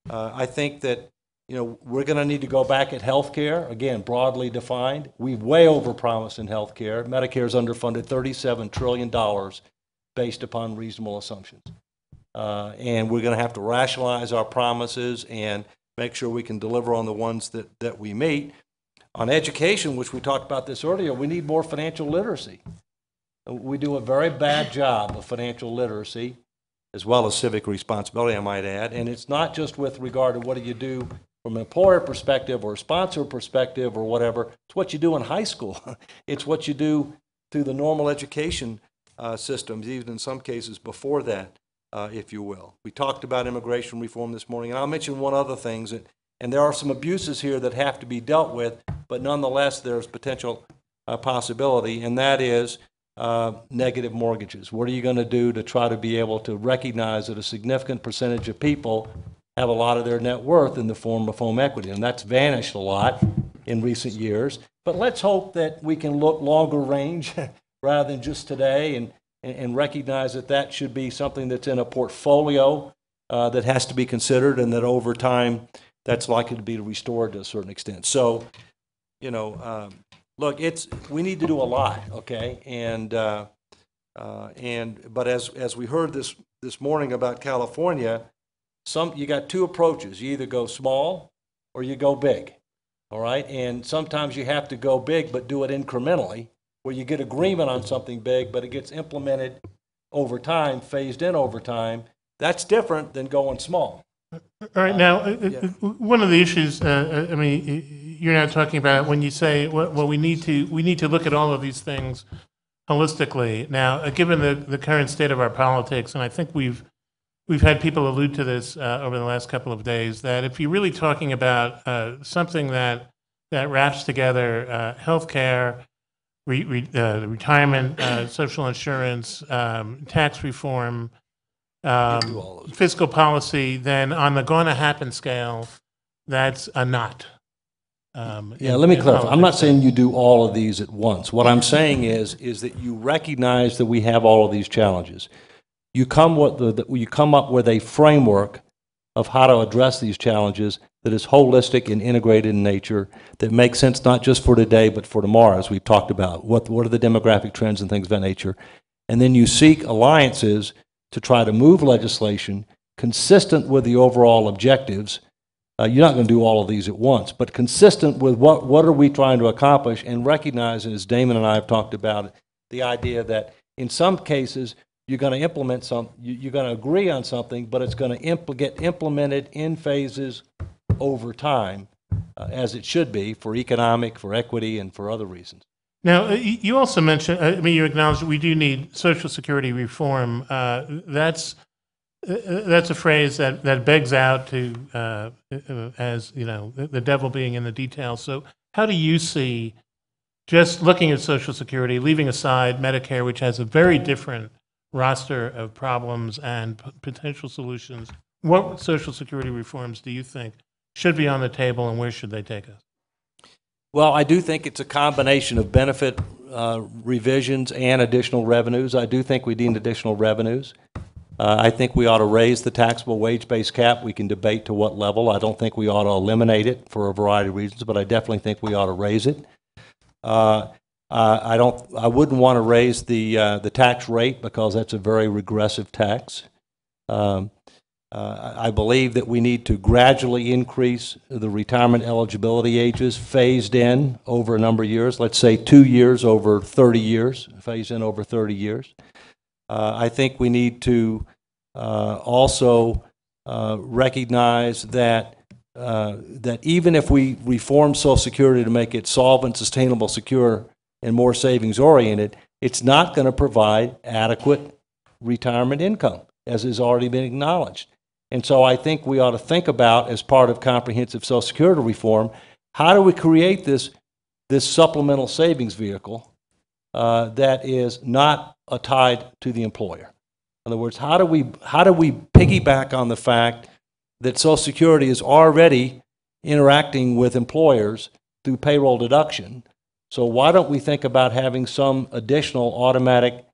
I think that, we're going to need to go back at healthcare, again, broadly defined. We've way overpromised in healthcare. Medicare is underfunded $37 trillion based upon reasonable assumptions. And we're going to have to rationalize our promises and make sure we can deliver on the ones that we meet. On education, which we talked about this earlier, we need more financial literacy. We do a very bad job of financial literacy, as well as civic responsibility, I might add. And it's not just with regard to what do you do from an employer perspective or a sponsor perspective or whatever. It's what you do in high school. It's what you do through the normal education systems, even in some cases before that, if you will. We talked about immigration reform this morning, and I'll mention one other thing, and there are some abuses here that have to be dealt with, but nonetheless there's potential possibility, and that is negative mortgages. What are you going to do to try to be able to recognize that a significant percentage of people have a lot of their net worth in the form of home equity? And that's vanished a lot in recent years. But let's hope that we can look longer range rather than just today and recognize that that should be something that's in a portfolio that has to be considered, and that over time that's likely to be restored to a certain extent. So, look, we need to do a lot, okay? But as we heard this morning about California, you got two approaches. You either go small or you go big, all right? And sometimes you have to go big but do it incrementally, where you get agreement on something big, but it gets implemented over time, phased in over time. That's different than going small. All right, now, one of the issues, you're now talking about when you say, well, we need to look at all of these things holistically. Now, given the current state of our politics, and I think we've had people allude to this over the last couple of days, that if you're really talking about something that wraps together healthcare, retirement, social insurance, tax reform, fiscal policy, then on the going to happen scale, that's a not. Let me clarify. I'm not saying you do all of these at once. What I'm saying is that you recognize that we have all of these challenges. You come up with a framework of how to address these challenges that is holistic and integrated in nature, that makes sense not just for today but for tomorrow, as we've talked about. What are the demographic trends and things of that nature? And then you seek alliances to try to move legislation consistent with the overall objectives. You're not going to do all of these at once, but consistent with what are we trying to accomplish, and recognize, as Damon and I have talked about, the idea that in some cases you're going to implement you're going to agree on something, but it's going to get implemented in phases over time, as it should be, for economic, for equity, and for other reasons. Now, you also mentioned, you acknowledge that we do need Social Security reform. That's a phrase that begs out to, as the devil being in the details. So how do you see, just looking at Social Security, leaving aside Medicare, which has a very different roster of problems and potential solutions, what Social Security reforms do you think should be on the table, and where should they take us? Well, I do think it's a combination of benefit revisions and additional revenues. I do think we need additional revenues. I think we ought to raise the taxable wage-based cap. We can debate to what level. I don't think we ought to eliminate it for a variety of reasons, but I definitely think we ought to raise it. I wouldn't want to raise the tax rate, because that's a very regressive tax. I believe that we need to gradually increase the retirement eligibility ages, phased in over a number of years. Let's say 2 years over 30 years, phased in over 30 years. I think we need to also recognize that even if we reform Social Security to make it solvent, sustainable, secure, and more savings-oriented, it's not going to provide adequate retirement income, as has already been acknowledged. And so I think we ought to think about, as part of comprehensive Social Security reform, how do we create this supplemental savings vehicle that is not tied to the employer? In other words, how do we piggyback on the fact that Social Security is already interacting with employers through payroll deduction? So why don't we think about having some additional automatic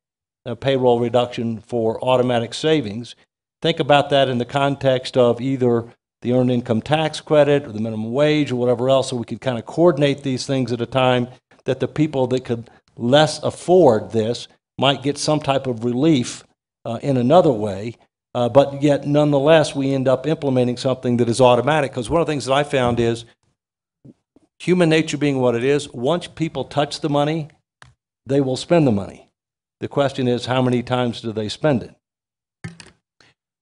payroll reduction for automatic savings? think about that in the context of either the earned income tax credit or the minimum wage or whatever else, so we could kind of coordinate these things at a time that the people that could less afford this might get some type of relief in another way. But yet, nonetheless, we end up implementing something that is automatic. Because one of the things that I found is human nature being what it is, once people touch the money, they will spend the money. The question is, how many times do they spend it?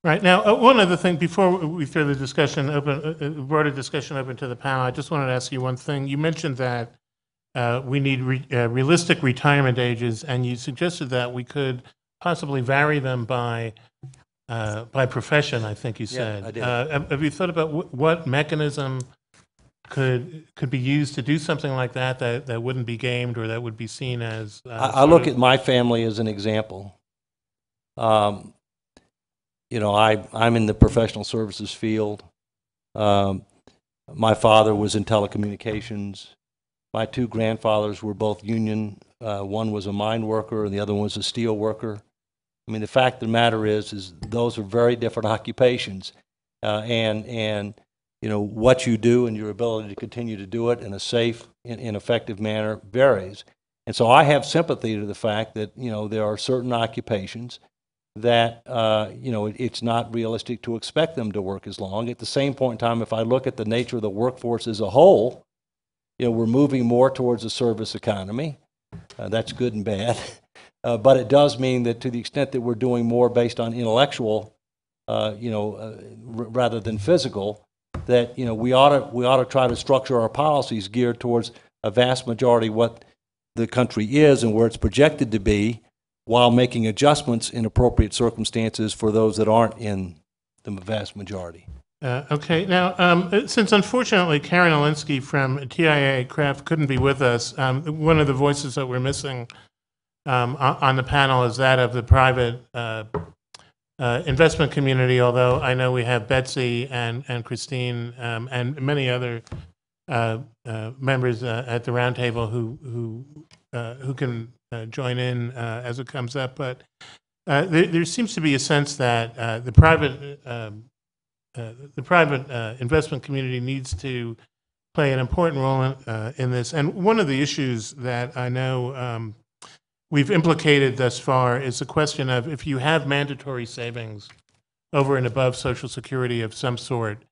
Right. Now, one other thing before we throw the discussion open, broader discussion open to the panel, I just wanted to ask you one thing. You mentioned that we need realistic retirement ages, and you suggested that we could possibly vary them by profession, I think you said. I did. Have you thought about what mechanism could be used to do something like that wouldn't be gamed or that would be seen as? I look at my family as an example. You know, I'm in the professional services field. My father was in telecommunications. My two grandfathers were both union. One was a mine worker and the other one was a steel worker. I mean, the fact of the matter is those are very different occupations. And you know, what you do and your ability to continue to do it in a safe and effective manner varies. And so I have sympathy to the fact that, you know, there are certain occupations that, you know, it's not realistic to expect them to work as long. At the same point in time, if I look at the nature of the workforce as a whole, you know, we're moving more towards a service economy. That's good and bad. But it does mean that to the extent that we're doing more based on intellectual, you know, rather than physical, that, you know, we ought to try to structure our policies geared towards a vast majority of what the country is and where it's projected to be, while making adjustments in appropriate circumstances for those that aren't in the vast majority. Okay. Now, since unfortunately Karen Alinsky from TIA Craft couldn't be with us, one of the voices that we're missing on the panel is that of the private investment community, although I know we have Betsy and Christine and many other members at the roundtable who can join in as it comes up. But there seems to be a sense that the private investment community needs to play an important role in this. And one of the issues that I know we've implicated thus far is the question of if you have mandatory savings over and above Social Security of some sort,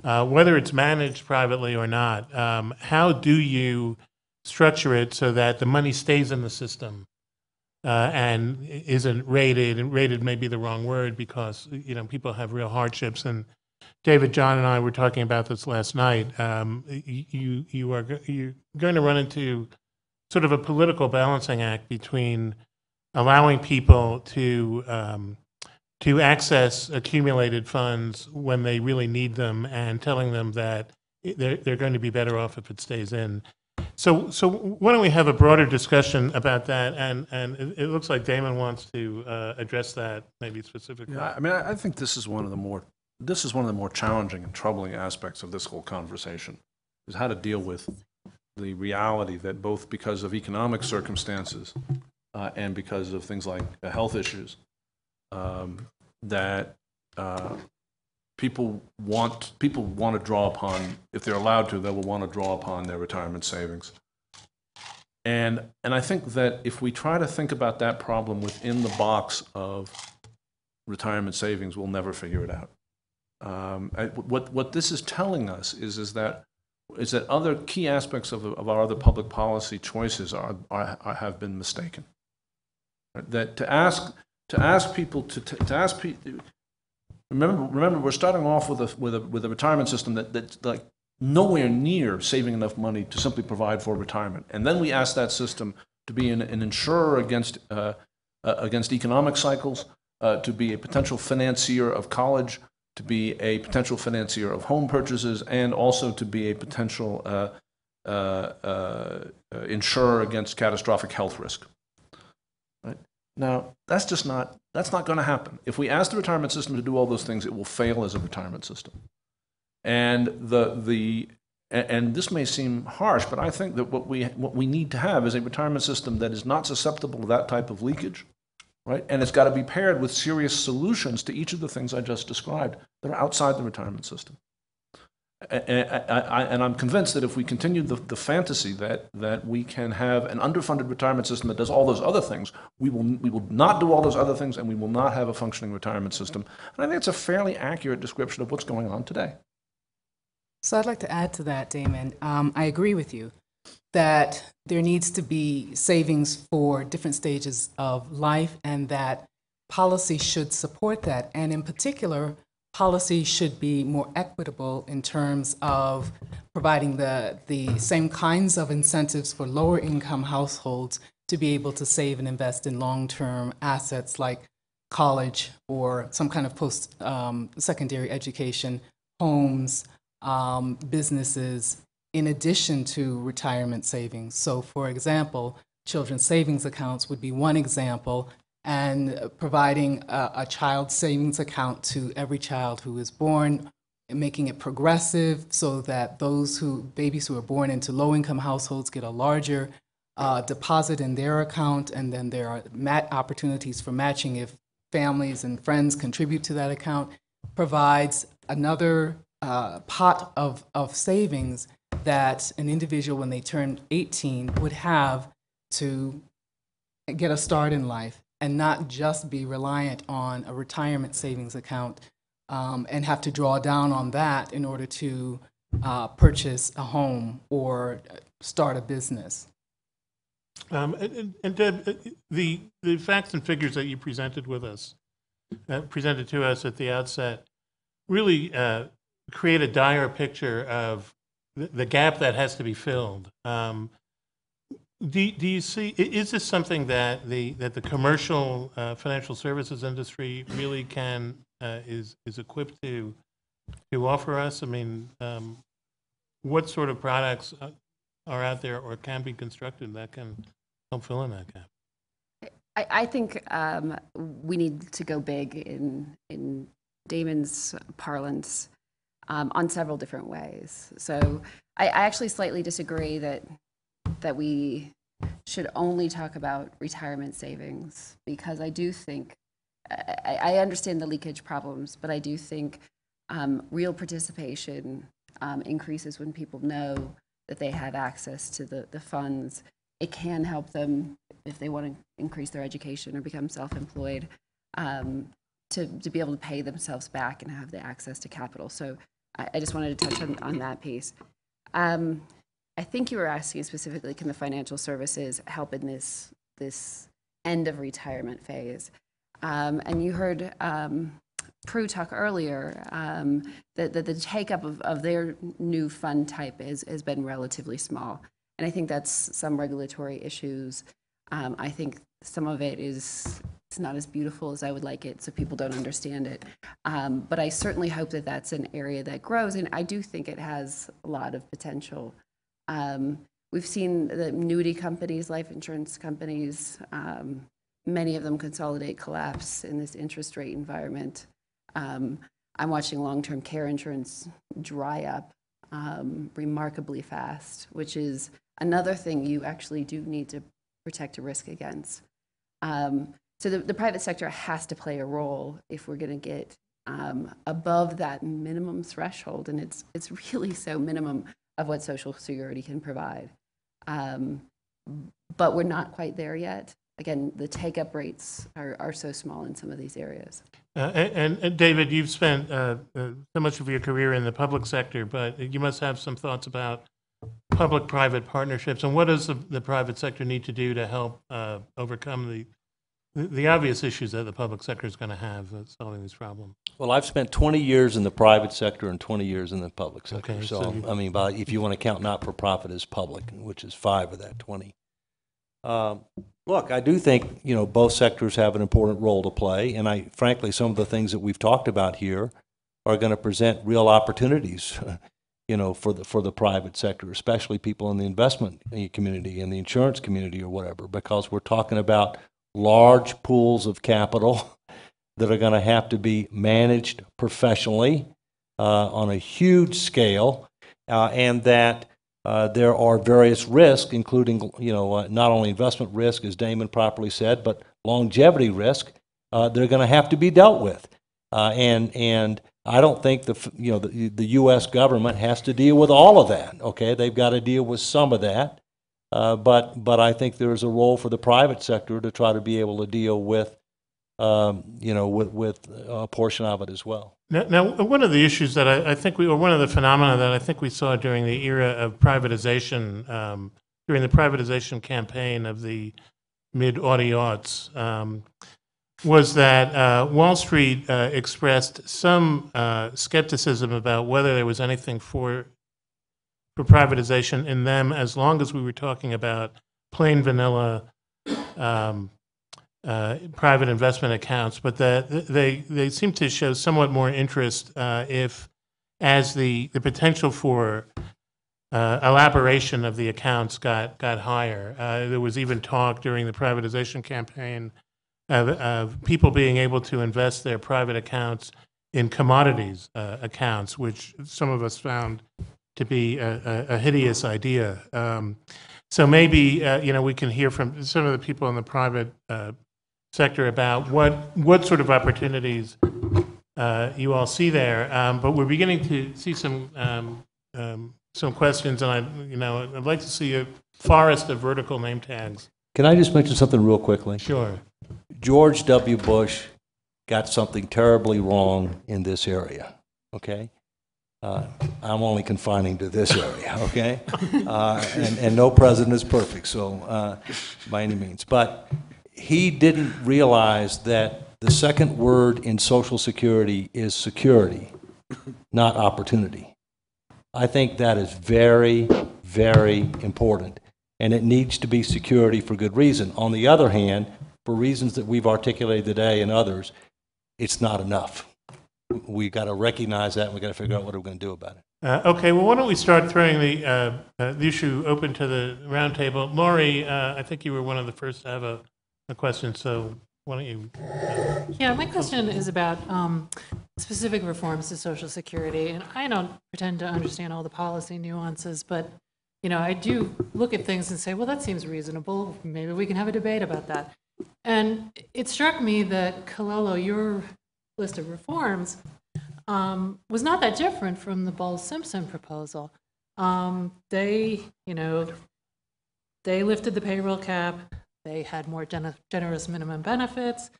whether it's managed privately or not, how do you structure it so that the money stays in the system and isn't raided? And raided may be the wrong word because, you know, people have real hardships. And David, John, and I were talking about this last night. You're going to run into sort of a political balancing act between allowing people to access accumulated funds when they really need them and telling them that they're going to be better off if it stays in. So why don't we have a broader discussion about that? And it looks like Damon wants to address that maybe specifically. Yeah, I mean, I think this is one of the more challenging and troubling aspects of this whole conversation, is how to deal with the reality that both because of economic circumstances and because of things like health issues, that people want to draw upon, if they're allowed to, they will want to draw upon their retirement savings. And I think that if we try to think about that problem within the box of retirement savings, we'll never figure it out. What this is telling us is that other key aspects of our other public policy choices have been mistaken. That to ask people. Remember, we're starting off with a retirement system that's like nowhere near saving enough money to simply provide for retirement, and then we ask that system to be an insurer against economic cycles, to be a potential financier of college, to be a potential financier of home purchases, and also to be a potential insurer against catastrophic health risk. Right? Now, that's not going to happen. If we ask the retirement system to do all those things, it will fail as a retirement system. And and this may seem harsh, but I think that what we need to have is a retirement system that is not susceptible to that type of leakage, right? And it's got to be paired with serious solutions to each of the things I just described that are outside the retirement system. And I'm convinced that if we continue the fantasy that we can have an underfunded retirement system that does all those other things, we will not do all those other things, and we will not have a functioning retirement system. And I think it's a fairly accurate description of what's going on today. So I'd like to add to that, Damon. I agree with you that there needs to be savings for different stages of life, and that policy should support that. And in particular, policy should be more equitable in terms of providing the same kinds of incentives for lower income households to be able to save and invest in long-term assets like college or some kind of post-secondary education, homes, businesses, in addition to retirement savings. So for example, children's savings accounts would be one example, and providing a child savings account to every child who is born, and making it progressive so that babies who are born into low-income households get a larger deposit in their account, and then there are opportunities for matching if families and friends contribute to that account, provides another pot of savings that an individual, when they turn 18, would have to get a start in life, and not just be reliant on a retirement savings account and have to draw down on that in order to purchase a home or start a business. And Deb, the facts and figures that you presented to us at the outset, really create a dire picture of the gap that has to be filled. Do you see, is this something that the commercial financial services industry really is equipped to offer us? I mean, what sort of products are out there or can be constructed that can help fill in that gap? I think we need to go big in Damon's parlance on several different ways. So I actually slightly disagree that we should only talk about retirement savings, because I do think, I understand the leakage problems, but I do think real participation increases when people know that they have access to the funds. It can help them if they want to increase their education or become self-employed, to be able to pay themselves back and have the access to capital. So I just wanted to touch on that piece. I think you were asking specifically, can the financial services help in this end of retirement phase? And you heard Prue talk earlier that the take-up of their new fund type has been relatively small. And I think that's some regulatory issues. I think some of it it's not as beautiful as I would like it, so people don't understand it. But I certainly hope that that's an area that grows, and I do think it has a lot of potential. We've seen the annuity companies, life insurance companies, many of them consolidate, collapse in this interest rate environment. I'm watching long-term care insurance dry up remarkably fast, which is another thing you actually do need to protect a risk against. So the private sector has to play a role if we're going to get above that minimum threshold, and it's really so minimum of what Social Security can provide. But we're not quite there yet. Again, the take-up rates are so small in some of these areas. And David, you've spent so much of your career in the public sector, but you must have some thoughts about public-private partnerships, and what does the private sector need to do to help overcome the obvious issues that the public sector is going to have solving these problems? Well, I've spent 20 years in the private sector and 20 years in the public sector. Okay, so I mean, if you want to count not-for-profit as public, which is 5 of that 20. Look, I do think, both sectors have an important role to play, and frankly, some of the things that we've talked about here are going to present real opportunities, for the private sector, especially people in the investment community and the insurance community or whatever, because we're talking about large pools of capital that are going to have to be managed professionally on a huge scale, and that there are various risks, including not only investment risk, as Damon properly said, but longevity risk, they're going to have to be dealt with. And I don't think the U.S. government has to deal with all of that. Okay, they've got to deal with some of that, but I think there's a role for the private sector to try to be able to deal with with a portion of it as well. Now, one of the issues that I think or one of the phenomena that I think we saw during the era of privatization, during the privatization campaign of the mid-aughts, was that Wall Street expressed some skepticism about whether there was anything for privatization in them, as long as we were talking about plain vanilla private investment accounts, but that they seem to show somewhat more interest as the potential for elaboration of the accounts got higher. There was even talk during the privatization campaign of people being able to invest their private accounts in commodities accounts, which some of us found to be a hideous idea. So maybe we can hear from some of the people in the private sector about what sort of opportunities you all see there. But we're beginning to see some questions, and I'd like to see a forest of vertical name tags. Can I just mention something real quickly? Sure. George W. Bush got something terribly wrong in this area, okay? I'm only confining to this area, okay? And no president is perfect, so by any means. But he didn't realize that the second word in Social Security is security, not opportunity. I think that is very, very important, and it needs to be security for good reason. On the other hand, for reasons that we've articulated today and others, it's not enough. We've got to recognize that, and we've got to figure out what we're going to do about it. Okay, well, why don't we start throwing the issue open to the roundtable. Lori, I think you were one of the first to have a question, so why don't you? Yeah, my question is about specific reforms to Social Security, and I don't pretend to understand all the policy nuances, but I do look at things and say, well, that seems reasonable. Maybe we can have a debate about that. And it struck me that, Colello, your list of reforms was not that different from the Bowles-Simpson proposal. They lifted the payroll cap. They had more generous minimum benefits.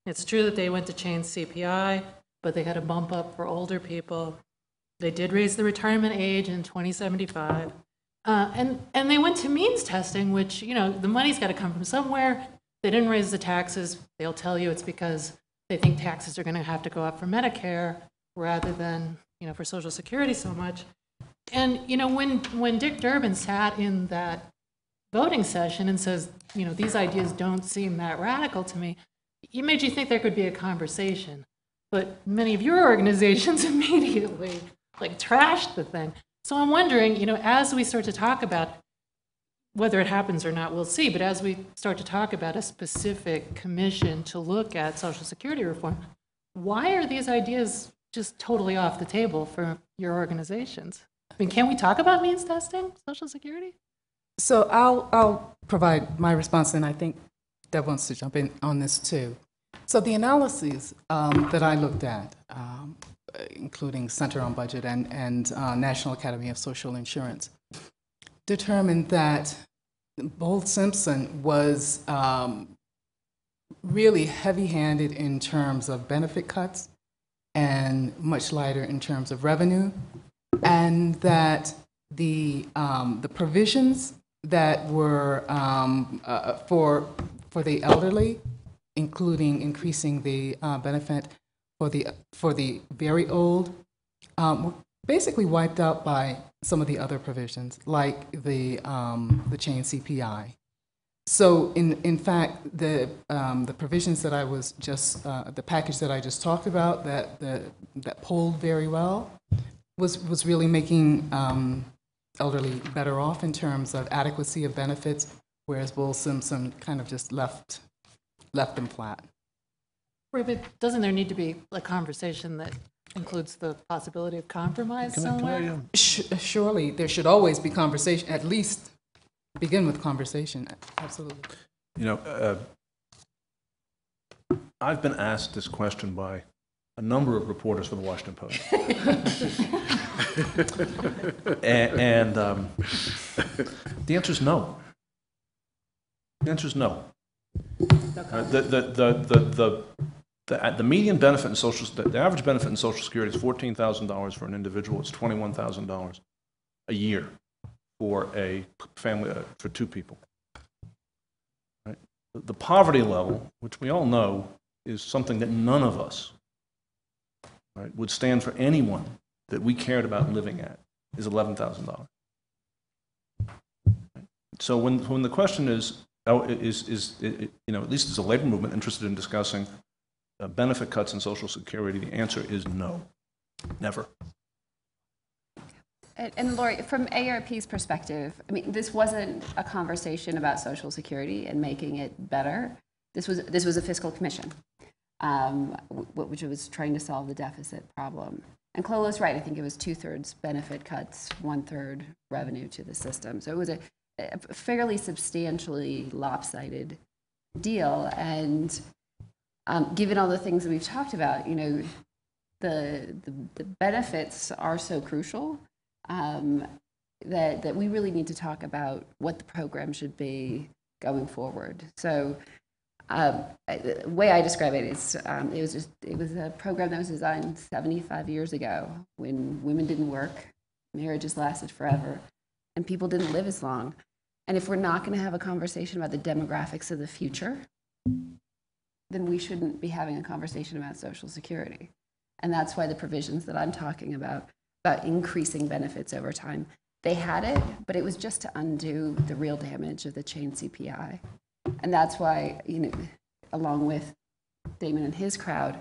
It's true that they went to change CPI, but they had a bump up for older people. They did raise the retirement age in 2075. And they went to means testing, which, the money's got to come from somewhere. They didn't raise the taxes. They'll tell you it's because they think taxes are going to have to go up for Medicare rather than, for Social Security so much. And, when Dick Durbin sat in that voting session and says, these ideas don't seem that radical to me, it made you think there could be a conversation. But many of your organizations immediately, trashed the thing. So I'm wondering, as we start to talk about whether it happens or not, we'll see, but as we start to talk about a specific commission to look at Social Security reform, why are these ideas just totally off the table for your organizations? I mean, can we talk about means testing Social Security? So I'll provide my response, and I think Deb wants to jump in on this too. So the analyses that I looked at, including Center on Budget and National Academy of Social Insurance, determined that Bowles-Simpson was really heavy-handed in terms of benefit cuts and much lighter in terms of revenue, and that the provisions that were for the elderly, including increasing the benefit for the very old, were basically wiped out by some of the other provisions, like the chain CPI. So in fact, the provisions that I was just the package that I just talked about that polled very well was really making elderly better off in terms of adequacy of benefits, whereas Bowles-Simpson kind of just left them flat. Right, but doesn't there need to be a conversation that includes the possibility of compromise somewhere? Surely there should always be conversation, at least begin with conversation, absolutely. I've been asked this question by a number of reporters for the Washington Post. and the answer is no. The answer is no. The median benefit in the average benefit in Social Security is $14,000 for an individual. It's $21,000 a year for a family, for two people. Right? The poverty level, which we all know, is something that none of us, right, would stand for anyone that we cared about living at, is $11,000. So when the question is at least as a labor movement interested in discussing benefit cuts in Social Security, the answer is no, never. And Lori, from AARP's perspective, I mean, this wasn't a conversation about Social Security and making it better. This was a fiscal commission, which was trying to solve the deficit problem. And Clolo's right. I think it was 2/3 benefit cuts, 1/3 revenue to the system. So it was a fairly substantially lopsided deal. And given all the things that we've talked about, the benefits are so crucial that we really need to talk about what the program should be going forward. So the way I describe it is it was a program that was designed 75 years ago when women didn't work, marriages lasted forever, and people didn't live as long. And if we're not going to have a conversation about the demographics of the future, then we shouldn't be having a conversation about Social Security. And that's why the provisions that I'm talking about increasing benefits over time, they had it, but it was just to undo the real damage of the chain CPI. And that's why, along with Damon and his crowd,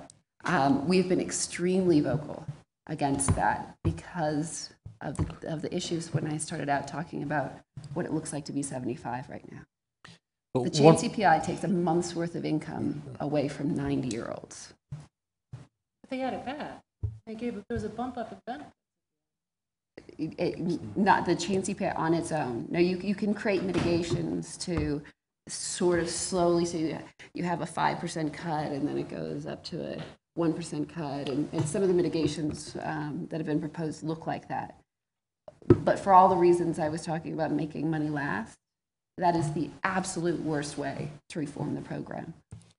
we've been extremely vocal against that because of the issues when I started out talking about what it looks like to be 75 right now. The chain CPI takes a month's worth of income away from 90-year-olds. But they had it bad. There was a bump up in benefits. Not the chain CPI on its own. No, you can create mitigations to sort of slowly, so you have a 5% cut and then it goes up to a 1% cut, and some of the mitigations that have been proposed look like that. But for all the reasons I was talking about making money last, that is the absolute worst way to reform the program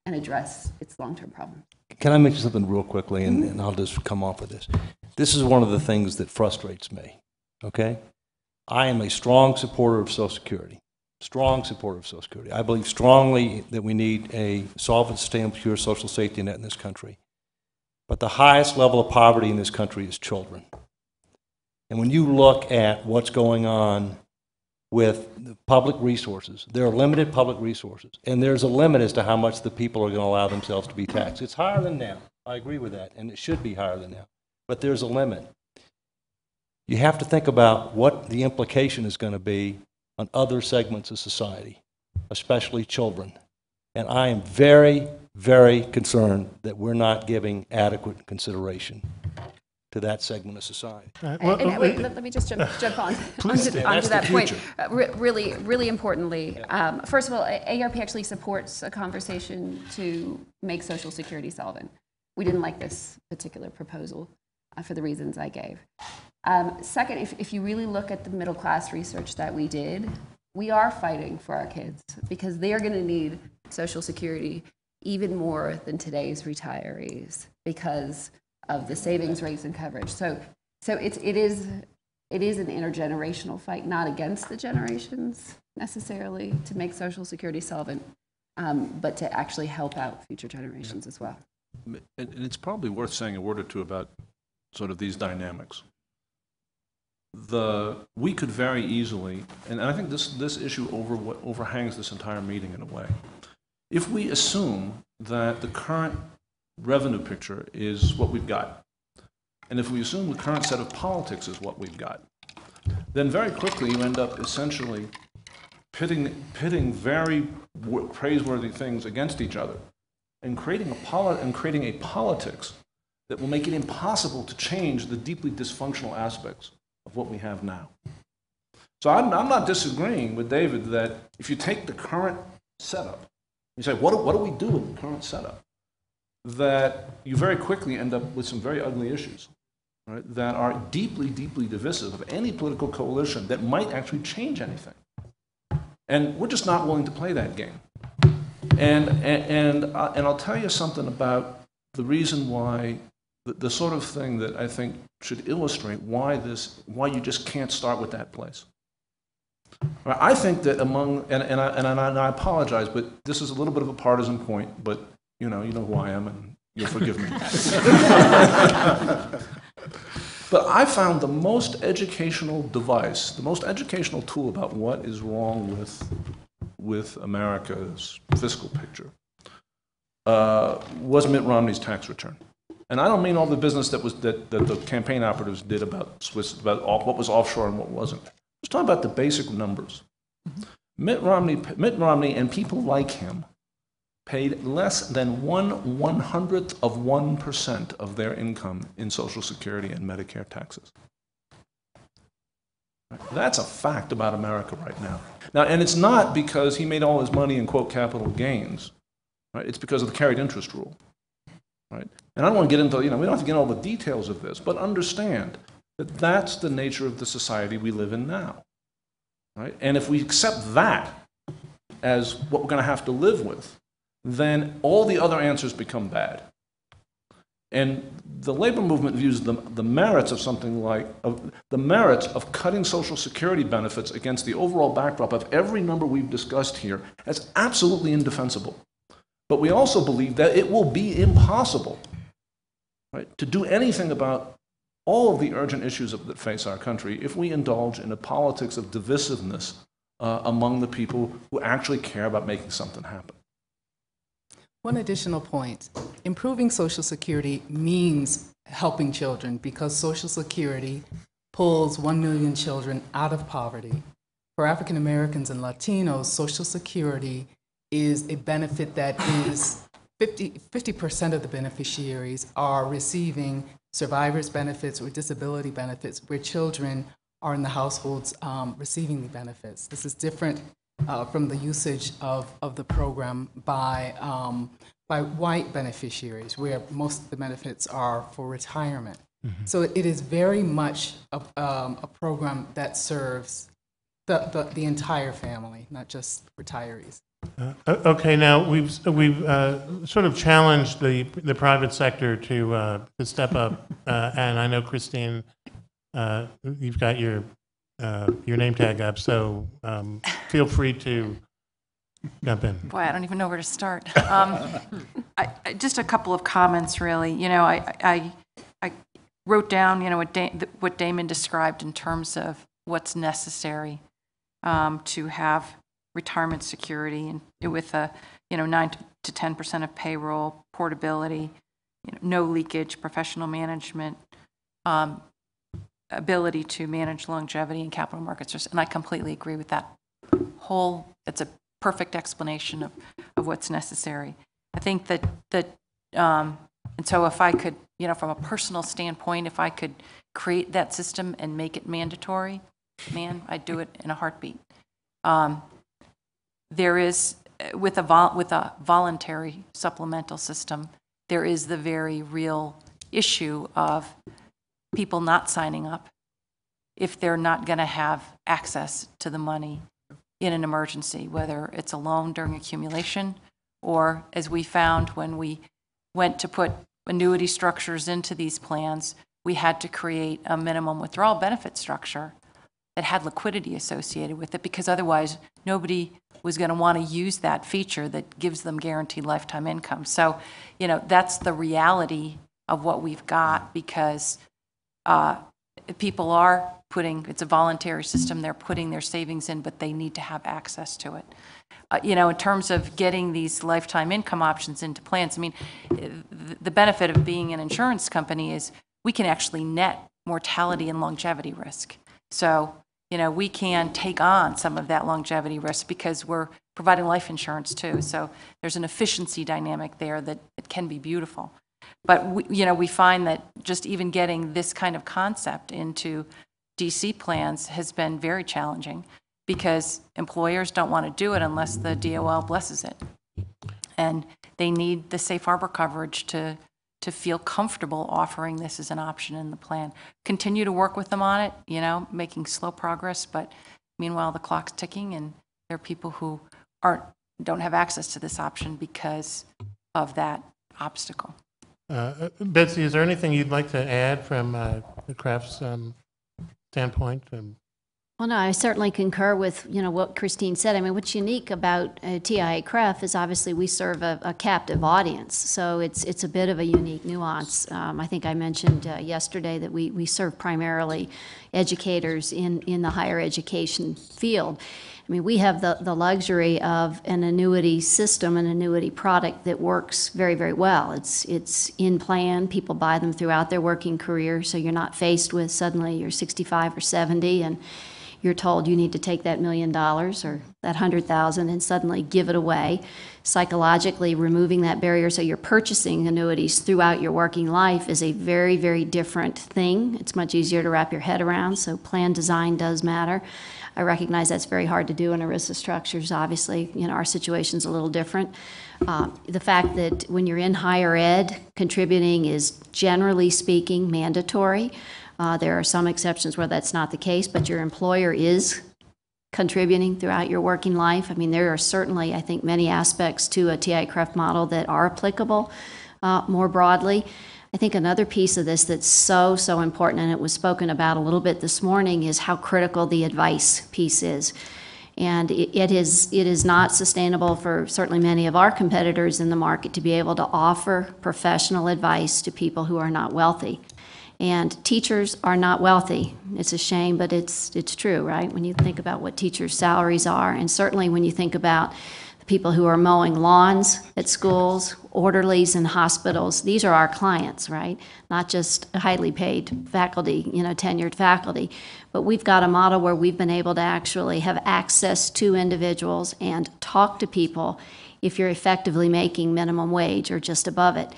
and address its long-term problems. Can I mention something real quickly, and I'll just come off with this? This is one of the things that frustrates me, okay? I am a strong supporter of Social Security, strong supporter of Social Security. I believe strongly that we need a solvent, sustainable, secure social safety net in this country. But the highest level of poverty in this country is children. And when you look at what's going on with the public resources, there are limited public resources, and there's a limit as to how much the people are going to allow themselves to be taxed. It's higher than now. I agree with that, and it should be higher than now. But there's a limit. You have to think about what the implication is going to be on other segments of society, especially children. And I am very, very concerned that we're not giving adequate consideration to that segment of society. Wait, let me just jump on onto that point. Really, really importantly, first of all, AARP actually supports a conversation to make Social Security solvent. We didn't like this particular proposal for the reasons I gave. Second, if you really look at the middle class research that we did, we are fighting for our kids because they are going to need Social Security even more than today's retirees because of the savings rates and coverage. So it is an intergenerational fight, not against the generations necessarily to make Social Security solvent, but to actually help out future generations as well. And it's probably worth saying a word or two about sort of these dynamics. We could very easily, and I think this issue overhangs this entire meeting in a way. If we assume that the current revenue picture is what we've got, and if we assume the current set of politics is what we've got, then very quickly you end up essentially pitting very praiseworthy things against each other and creating a politics that will make it impossible to change the deeply dysfunctional aspects of what we have now. So I'm not disagreeing with David that if you take the current setup, you say, what do we do with the current setup? that you very quickly end up with some very ugly issues, right, that are deeply, deeply divisive of any political coalition that might actually change anything. And we're just not willing to play that game. And I'll tell you something about the reason why, the sort of thing that I think should illustrate why you just can't start with that place. I think that and I apologize, but this is a little bit of a partisan point, but you know who I am, and you'll forgive me. But I found the most educational device, the most educational tool about what is wrong with America's fiscal picture was Mitt Romney's tax return. And I don't mean all the business that the campaign operatives did about what was offshore and what wasn't. Let's talk about the basic numbers. Mitt Romney and people like him paid less than 1/100% of their income in Social Security and Medicare taxes. That's a fact about America right now. And it's not because he made all his money in, quote, capital gains. Right? It's because of the carried interest rule. Right? And I don't want to get into, we don't have to get into all the details of this, but understand that that's the nature of the society we live in now. Right? And if we accept that as what we're going to have to live with, then all the other answers become bad. And the labor movement views the merits of something like, the merits of cutting Social Security benefits against the overall backdrop of every number we've discussed here as absolutely indefensible. But we also believe that it will be impossible, right, to do anything about all of the urgent issues that face our country if we indulge in a politics of divisiveness among the people who actually care about making something happen. One additional point. Improving Social Security means helping children because Social Security pulls 1 million children out of poverty. For African Americans and Latinos, Social Security is a benefit that is 50% of the beneficiaries are receiving survivors' benefits or disability benefits, where children are in the households receiving the benefits. This is different from the usage of the program by white beneficiaries, where most of the benefits are for retirement. Mm-hmm. So it is very much a program that serves the entire family, not just retirees. Okay, now we've sort of challenged the private sector to step up, and I know Christine, you've got your name tag up, so feel free to jump in. Boy, I don't even know where to start. Just a couple of comments, really. I wrote down, what Damon described in terms of what's necessary to have retirement security, and with 9 to 10% of payroll, portability, no leakage, professional management, ability to manage longevity and capital markets, and I completely agree with that. It's a perfect explanation of what's necessary. I think that and so if I could, from a personal standpoint, if I could create that system and make it mandatory, man, I'd do it in a heartbeat. There is, with a voluntary supplemental system, there is the very real issue of people not signing up if they're not going to have access to the money in an emergency, whether it's a loan during accumulation or, as we found when we went to put annuity structures into these plans, we had to create a minimum withdrawal benefit structure that had liquidity associated with it, because otherwise nobody was going to want to use that feature that gives them guaranteed lifetime income. So, that's the reality of what we've got, because people are it's a voluntary system, they're putting their savings in, but they need to have access to it. In terms of getting these lifetime income options into plans, the benefit of being an insurance company is we can actually net mortality and longevity risk. So, we can take on some of that longevity risk because we're providing life insurance too. So there's an efficiency dynamic there that it can be beautiful. But we find that just even getting this kind of concept into DC plans has been very challenging because employers don't want to do it unless the DOL blesses it. And they need the safe harbor coverage to feel comfortable offering this as an option in the plan. Continue to work with them on it, making slow progress, but meanwhile, the clock's ticking, and there are people who don't have access to this option because of that obstacle. Betsy, is there anything you'd like to add from the Kraft's standpoint? Well, no, I certainly concur with, what Christine said. I mean, what's unique about TIAA-CREF is obviously we serve a captive audience, so it's a bit of a unique nuance. I think I mentioned yesterday that we serve primarily educators in the higher education field. I mean, we have the luxury of an annuity system, an annuity product that works very, very well. It's in plan. People buy them throughout their working career, so you're not faced with suddenly you're 65 or 70 and you're told you need to take that $1 million or that $100,000 and suddenly give it away. Psychologically, removing that barrier so you're purchasing annuities throughout your working life is a very, very different thing. It's much easier to wrap your head around, so plan design does matter. I recognize that's very hard to do in ERISA structures. Obviously, our situation's a little different. The fact that when you're in higher ed, contributing is generally speaking mandatory. There are some exceptions where that's not the case, but your employer is contributing throughout your working life. I mean, there are certainly, I think, many aspects to a TIAA-CREF model that are applicable more broadly. I think another piece of this that's so important, and it was spoken about a little bit this morning, is how critical the advice piece is. And it is not sustainable for certainly many of our competitors in the market to be able to offer professional advice to people who are not wealthy. And teachers are not wealthy. It's a shame, but it's true, right? When you think about what teachers' salaries are, and certainly when you think about the people who are mowing lawns at schools, orderlies in hospitals, these are our clients, right? Not just highly paid faculty, tenured faculty. But we've got a model where we've been able to actually have access to individuals and talk to people if you're effectively making minimum wage or just above it.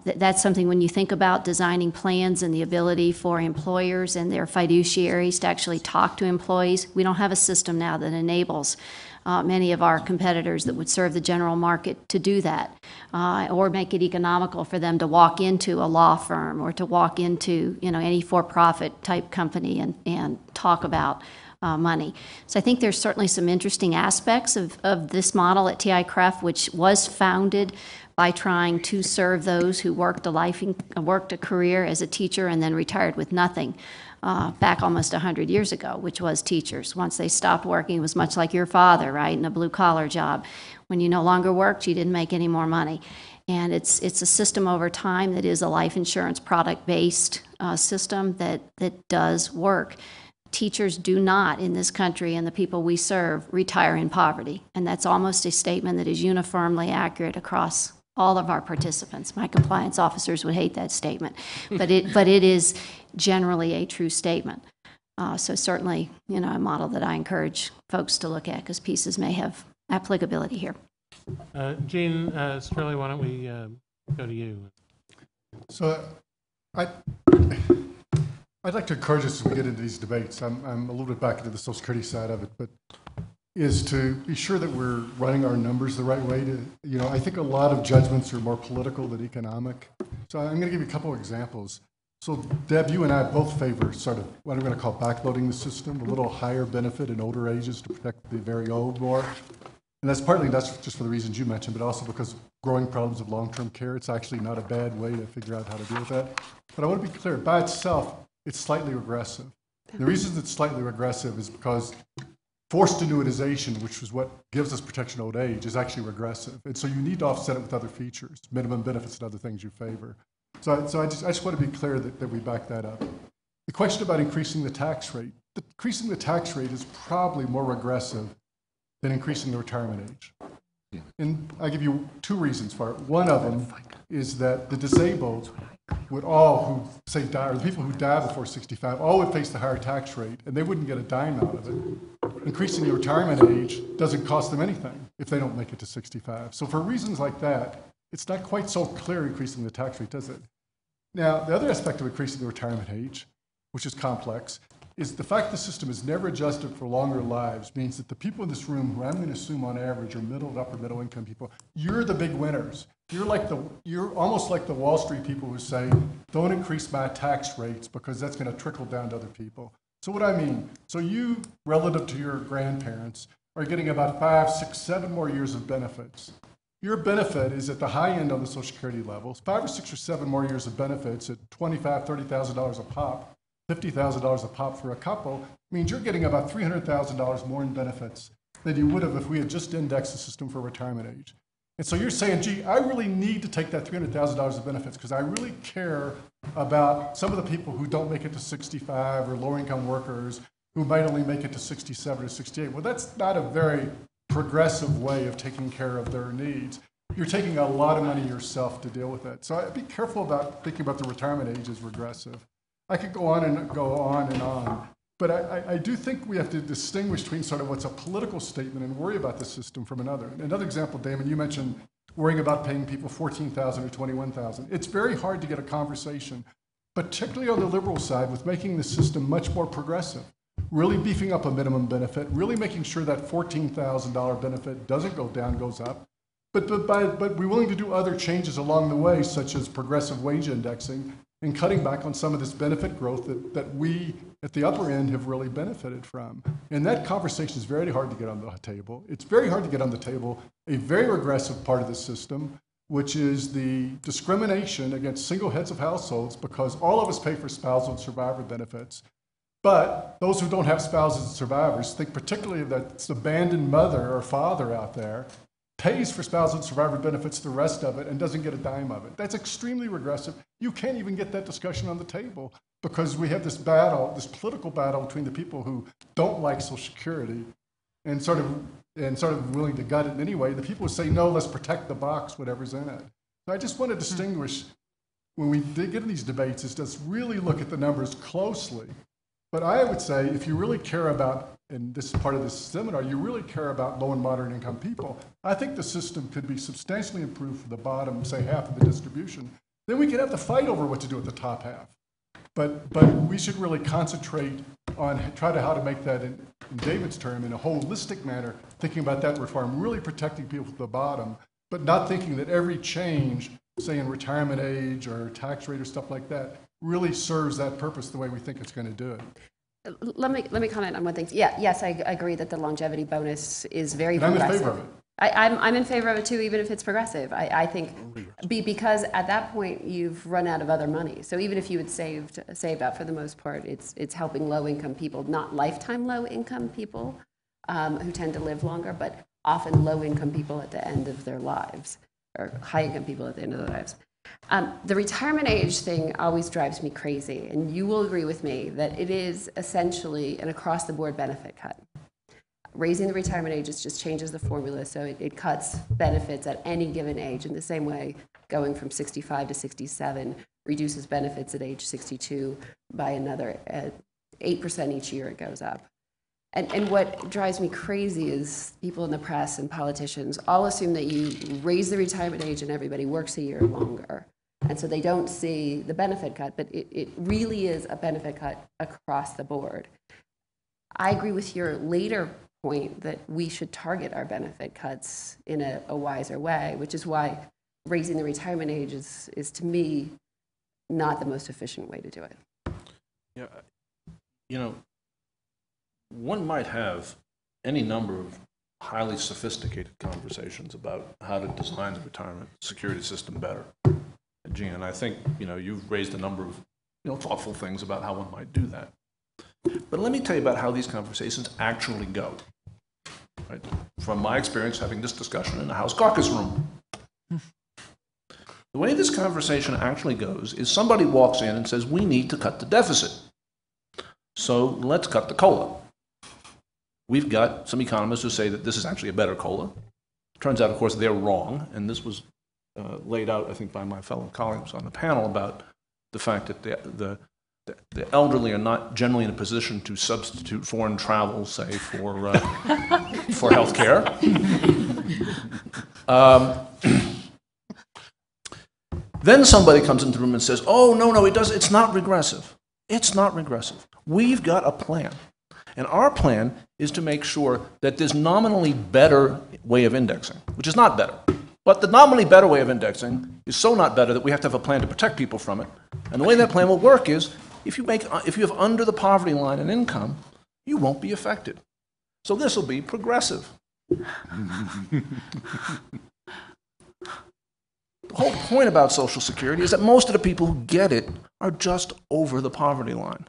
That's something when you think about designing plans and the ability for employers and their fiduciaries to actually talk to employees. We don't have a system now that enables many of our competitors that would serve the general market to do that, or make it economical for them to walk into a law firm or to walk into any for-profit type company and talk about money. So I think there's certainly some interesting aspects of this model at TIAA-CREF, which was founded by trying to serve those who worked a career as a teacher and then retired with nothing back almost 100 years ago, which was teachers. Once they stopped working, it was much like your father, right, in a blue-collar job. When you no longer worked, you didn't make any more money. And it's a system over time that is a life insurance product-based system that does work. Teachers do not, in this country and the people we serve, retire in poverty. And that's almost a statement that is uniformly accurate across all of our participants. My compliance officers would hate that statement, but it is generally a true statement. So certainly, a model that I encourage folks to look at because pieces may have applicability here. Gene Sterling, why don't we go to you? So I'd like to encourage us as we get into these debates. I'm a little bit back into the Social Security side of it, but is to be sure that we're running our numbers the right way. I think a lot of judgments are more political than economic. So I'm going to give you a couple of examples. So Deb, you and I both favor sort of what I'm going to call backloading the system, a little higher benefit in older ages to protect the very old more. And that's just for the reasons you mentioned, but also because growing problems of long-term care, it's actually not a bad way to figure out how to deal with that. But I want to be clear, by itself, it's slightly regressive. The reason it's slightly regressive is because forced annuitization, which is what gives us protection old age, is actually regressive. And so you need to offset it with other features, minimum benefits and other things you favor. So I just want to be clear that we back that up. The question about increasing the tax rate. Increasing the tax rate is probably more regressive than increasing the retirement age. And I'll give you two reasons for it. One of them is that the disabled would all who say die, or the people who die before 65, all would face the higher tax rate, and they wouldn't get a dime out of it. Increasing the retirement age doesn't cost them anything if they don't make it to 65. So for reasons like that, it's not quite so clear increasing the tax rate, does it? Now, the other aspect of increasing the retirement age, which is complex, is the fact the system is never adjusted for longer lives means that the people in this room, who I'm going to assume on average are middle to upper middle income people, you're the big winners. You're almost like the Wall Street people who say, don't increase my tax rates because that's going to trickle down to other people. So what I mean, so you, relative to your grandparents, are getting about 5, 6, 7 more years of benefits. Your benefit is at the high end on the Social Security levels, 5 or 6 or 7 more years of benefits at $25,000, $30,000 a pop. $50,000 a pop for a couple means you're getting about $300,000 more in benefits than you would have if we had just indexed the system for retirement age. And so you're saying, gee, I really need to take that $300,000 of benefits because I really care about some of the people who don't make it to 65 or lower income workers who might only make it to 67 or 68. Well, that's not a very progressive way of taking care of their needs. You're taking a lot of money yourself to deal with it. So I'd be careful about thinking about the retirement age as regressive. I could go on and go on and on, but I do think we have to distinguish between sort of what's a political statement and worry about the system from another. Another example, Damon, you mentioned worrying about paying people $14,000 or $21,000. It's very hard to get a conversation, particularly on the liberal side, with making the system much more progressive, really beefing up a minimum benefit, really making sure that $14,000 benefit doesn't go down, goes up, but we're willing to do other changes along the way, such as progressive wage indexing, and cutting back on some of this benefit growth that we at the upper end have really benefited from. And that conversation is very hard to get on the table. It's very hard to get on the table a very regressive part of the system, which is the discrimination against single heads of households, because all of us pay for spousal and survivor benefits. But those who don't have spouses and survivors, think particularly that this abandoned mother or father out there pays for spousal and survivor benefits the rest of it and doesn't get a dime of it. That's extremely regressive. You can't even get that discussion on the table because we have this battle, this political battle between the people who don't like Social Security and sort of willing to gut it anyway, the people who say, no, let's protect the box, whatever's in it. So I just want to distinguish, when we get in these debates, is just really look at the numbers closely. But I would say, if you really care about, and this is part of this seminar, you really care about low and moderate income people, I think the system could be substantially improved for the bottom, say half of the distribution. Then we could have to fight over what to do with the top half. But we should really concentrate on how to make that, in David's term, in a holistic manner, thinking about that reform, really protecting people at the bottom, but not thinking that every change, say in retirement age or tax rate or stuff like that, really serves that purpose the way we think it's going to do it. Let me comment on one thing. Yeah, yes, I agree that the longevity bonus is very And I'm progressive. in favor of it. I'm in favor of it too, even if it's progressive. I think because at that point you've run out of other money. So even if you had saved up, for the most part, it's helping low income people, not lifetime low income people who tend to live longer, but often low income people at the end of their lives, or high income people at the end of their lives. The retirement age thing always drives me crazy, and you will agree with me that it is essentially an across-the-board benefit cut. Raising the retirement age just changes the formula, so it cuts benefits at any given age. In the same way, going from 65 to 67 reduces benefits at age 62 by another 8% each year it goes up. And what drives me crazy is people in the press and politicians all assume that you raise the retirement age and everybody works a year longer. And so they don't see the benefit cut, but it really is a benefit cut across the board. I agree with your later point that we should target our benefit cuts in a wiser way, which is why raising the retirement age is to me, not the most efficient way to do it. Yeah, you know, one might have any number of highly sophisticated conversations about how to design the retirement security system better. Gene, and I think, you know, you've raised a number of, thoughtful things about how one might do that. But let me tell you about how these conversations actually go. Right? From my experience having this discussion in the House caucus room. The way this conversation actually goes is somebody walks in and says, we need to cut the deficit. So let's cut the COLA. We've got some economists who say that this is actually a better COLA. Turns out, of course, they're wrong, and this was laid out, I think, by my fellow colleagues on the panel about the fact that the elderly are not generally in a position to substitute foreign travel, say, for health care. Then somebody comes into the room and says, oh, no, it's not regressive. It's not regressive. We've got a plan. And our plan is to make sure that this nominally better way of indexing, which is not better, but the nominally better way of indexing is so not better that we have to have a plan to protect people from it. And the way that plan will work is if you have under the poverty line an income, you won't be affected. So this will be progressive. The whole point about Social Security is that most of the people who get it are just over the poverty line.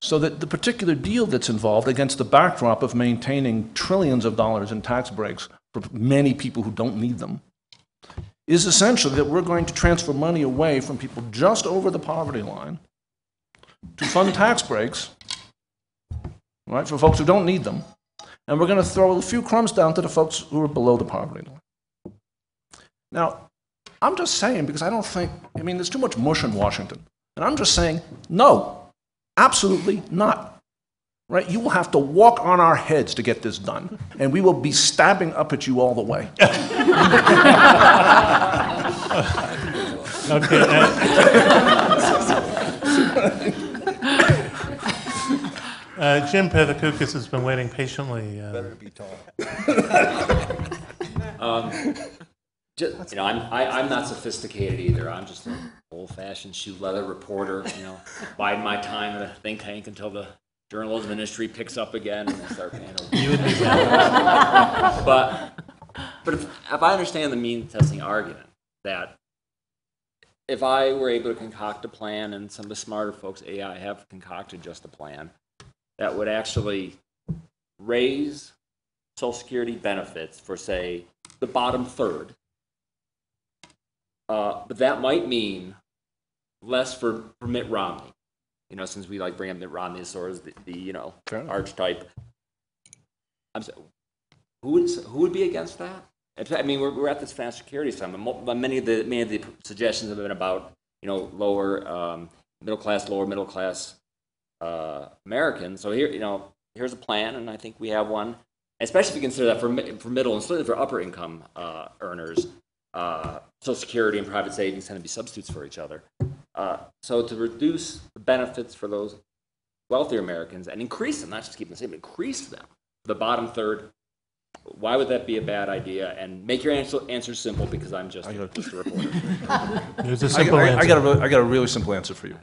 So that the particular deal that's involved against the backdrop of maintaining trillions of dollars in tax breaks for many people who don't need them is essentially that we're going to transfer money away from people just over the poverty line to fund tax breaks, right, for folks who don't need them, and we're going to throw a few crumbs down to the folks who are below the poverty line. Now, I'm just saying, because I don't think, I mean, there's too much mush in Washington, and I'm just saying, no. Absolutely not. Right? You will have to walk on our heads to get this done, and we will be stabbing up at you all the way. Okay. Jim Pethokoukis has been waiting patiently. Better be tall. Just, I'm not sophisticated either. I'm just an old-fashioned shoe leather reporter. Biding my time at a think tank until the journalism industry picks up again and I start paying over. You and me. But if I understand the mean testing argument, that if I were able to concoct a plan, and some of the smarter folks, AI, have concocted just a plan that would actually raise Social Security benefits for, say, the bottom third. But that might mean less for Mitt Romney, since we bring up Mitt Romney as sort of the archetype. Who would be against that? I mean, we're at this financial security time, and many of the suggestions have been about lower middle class Americans. So here, here's a plan, and I think we have one. Especially if you consider that for middle and certainly for upper income earners. Social Security and private savings tend to be substitutes for each other. So to reduce the benefits for those wealthier Americans and increase them, not just keep them the same, but increase them, the bottom third, why would that be a bad idea? And make your answer simple, because I'm just a reporter. There's a simple answer. I got a really simple answer for you.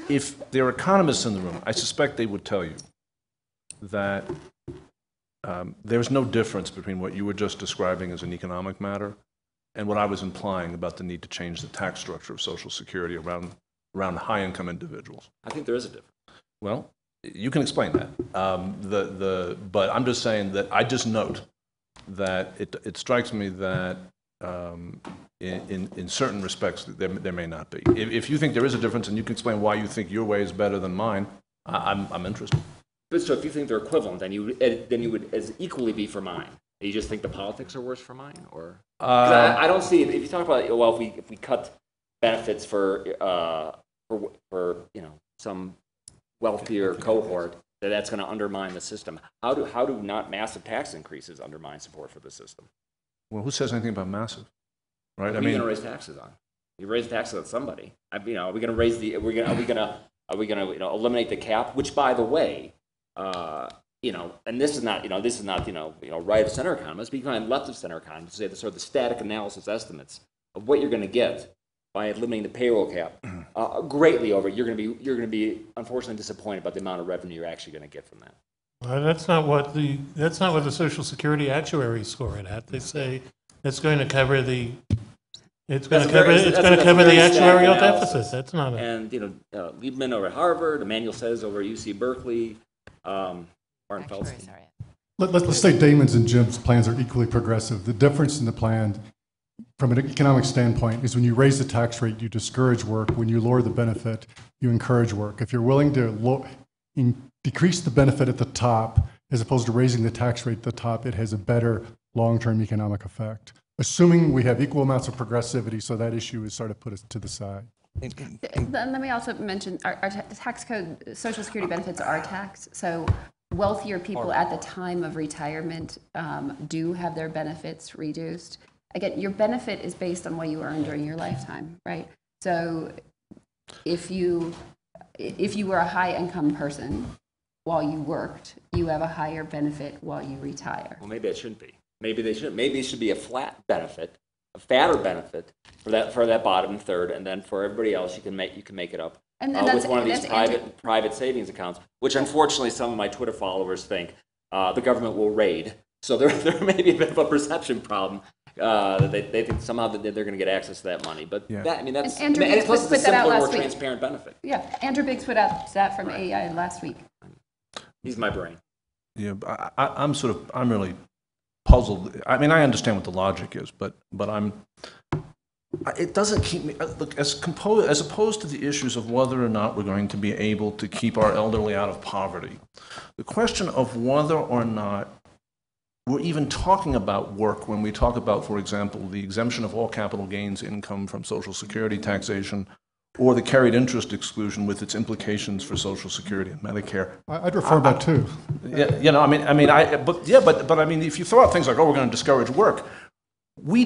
If there are economists in the room, I suspect they would tell you that there's no difference between what you were just describing as an economic matter and what I was implying about the need to change the tax structure of Social Security around high-income individuals. I think there is a difference. Well, you can explain that. But I'm just saying that I just note that it strikes me that in certain respects there may not be. If you think there is a difference and you can explain why you think your way is better than mine, I'm interested. But so if you think they're equivalent, then you would as equally be for mine. You just think the politics are worse for mine, or I don't see if you talk about if we cut benefits for some wealthier cohort, that's going to undermine the system. How do not massive tax increases undermine support for the system? Well, who says anything about massive? Right? What are you going to raise taxes on? You raise taxes on somebody. Are we going to raise the? Are we going to eliminate the cap? Which, by the way. And this is not right of center economists, but even left of center economists say the sort of the static analysis estimates of what you're going to get by eliminating the payroll cap greatly over. You're going to be unfortunately disappointed about the amount of revenue you're actually going to get from that. Well, that's not what the Social Security actuaries score it at. They say it's going to cover the actuarial deficit. That's not it. And Liebman over at Harvard, Emmanuel says over at UC Berkeley. Martin Feldstein. Let's say Damon's and Jim's plans are equally progressive. The difference in the plan, from an economic standpoint, is when you raise the tax rate, you discourage work. When you lower the benefit, you encourage work. If you're willing to decrease the benefit at the top, as opposed to raising the tax rate at the top, it has a better long-term economic effect. Assuming we have equal amounts of progressivity, so that issue is sort of put to the side. Let me also mention our tax code, Social Security benefits are taxed. So wealthier people at the time of retirement do have their benefits reduced. Again, your benefit is based on what you earn during your lifetime, right? So if you if you were a high-income person while you worked, you have a higher benefit while you retire. Well, maybe it shouldn't be. Maybe they should. Maybe it should be a flat benefit, a fatter benefit for that bottom third, and then for everybody else, you can make it up And with one of these private savings accounts, which unfortunately some of my Twitter followers think the government will raid. So there may be a bit of a perception problem. They think somehow that they're going to get access to that money, but Yeah. that's And Andrew Biggs plus it's a put that out simpler, more last week. transparent benefit. Yeah, Andrew Biggs put out that from AEI last week. He's my brain. Yeah, I'm really puzzled. I mean, I understand what the logic is, but it doesn't keep me, look, as opposed to the issues of whether or not we're going to be able to keep our elderly out of poverty, the question of whether or not we're even talking about work when we talk about, for example, the exemption of all capital gains income from Social Security taxation, or the carried interest exclusion with its implications for Social Security and Medicare. I'd refer back too. Yeah, you know, but I mean, if you throw out things like, oh, we're going to discourage work, we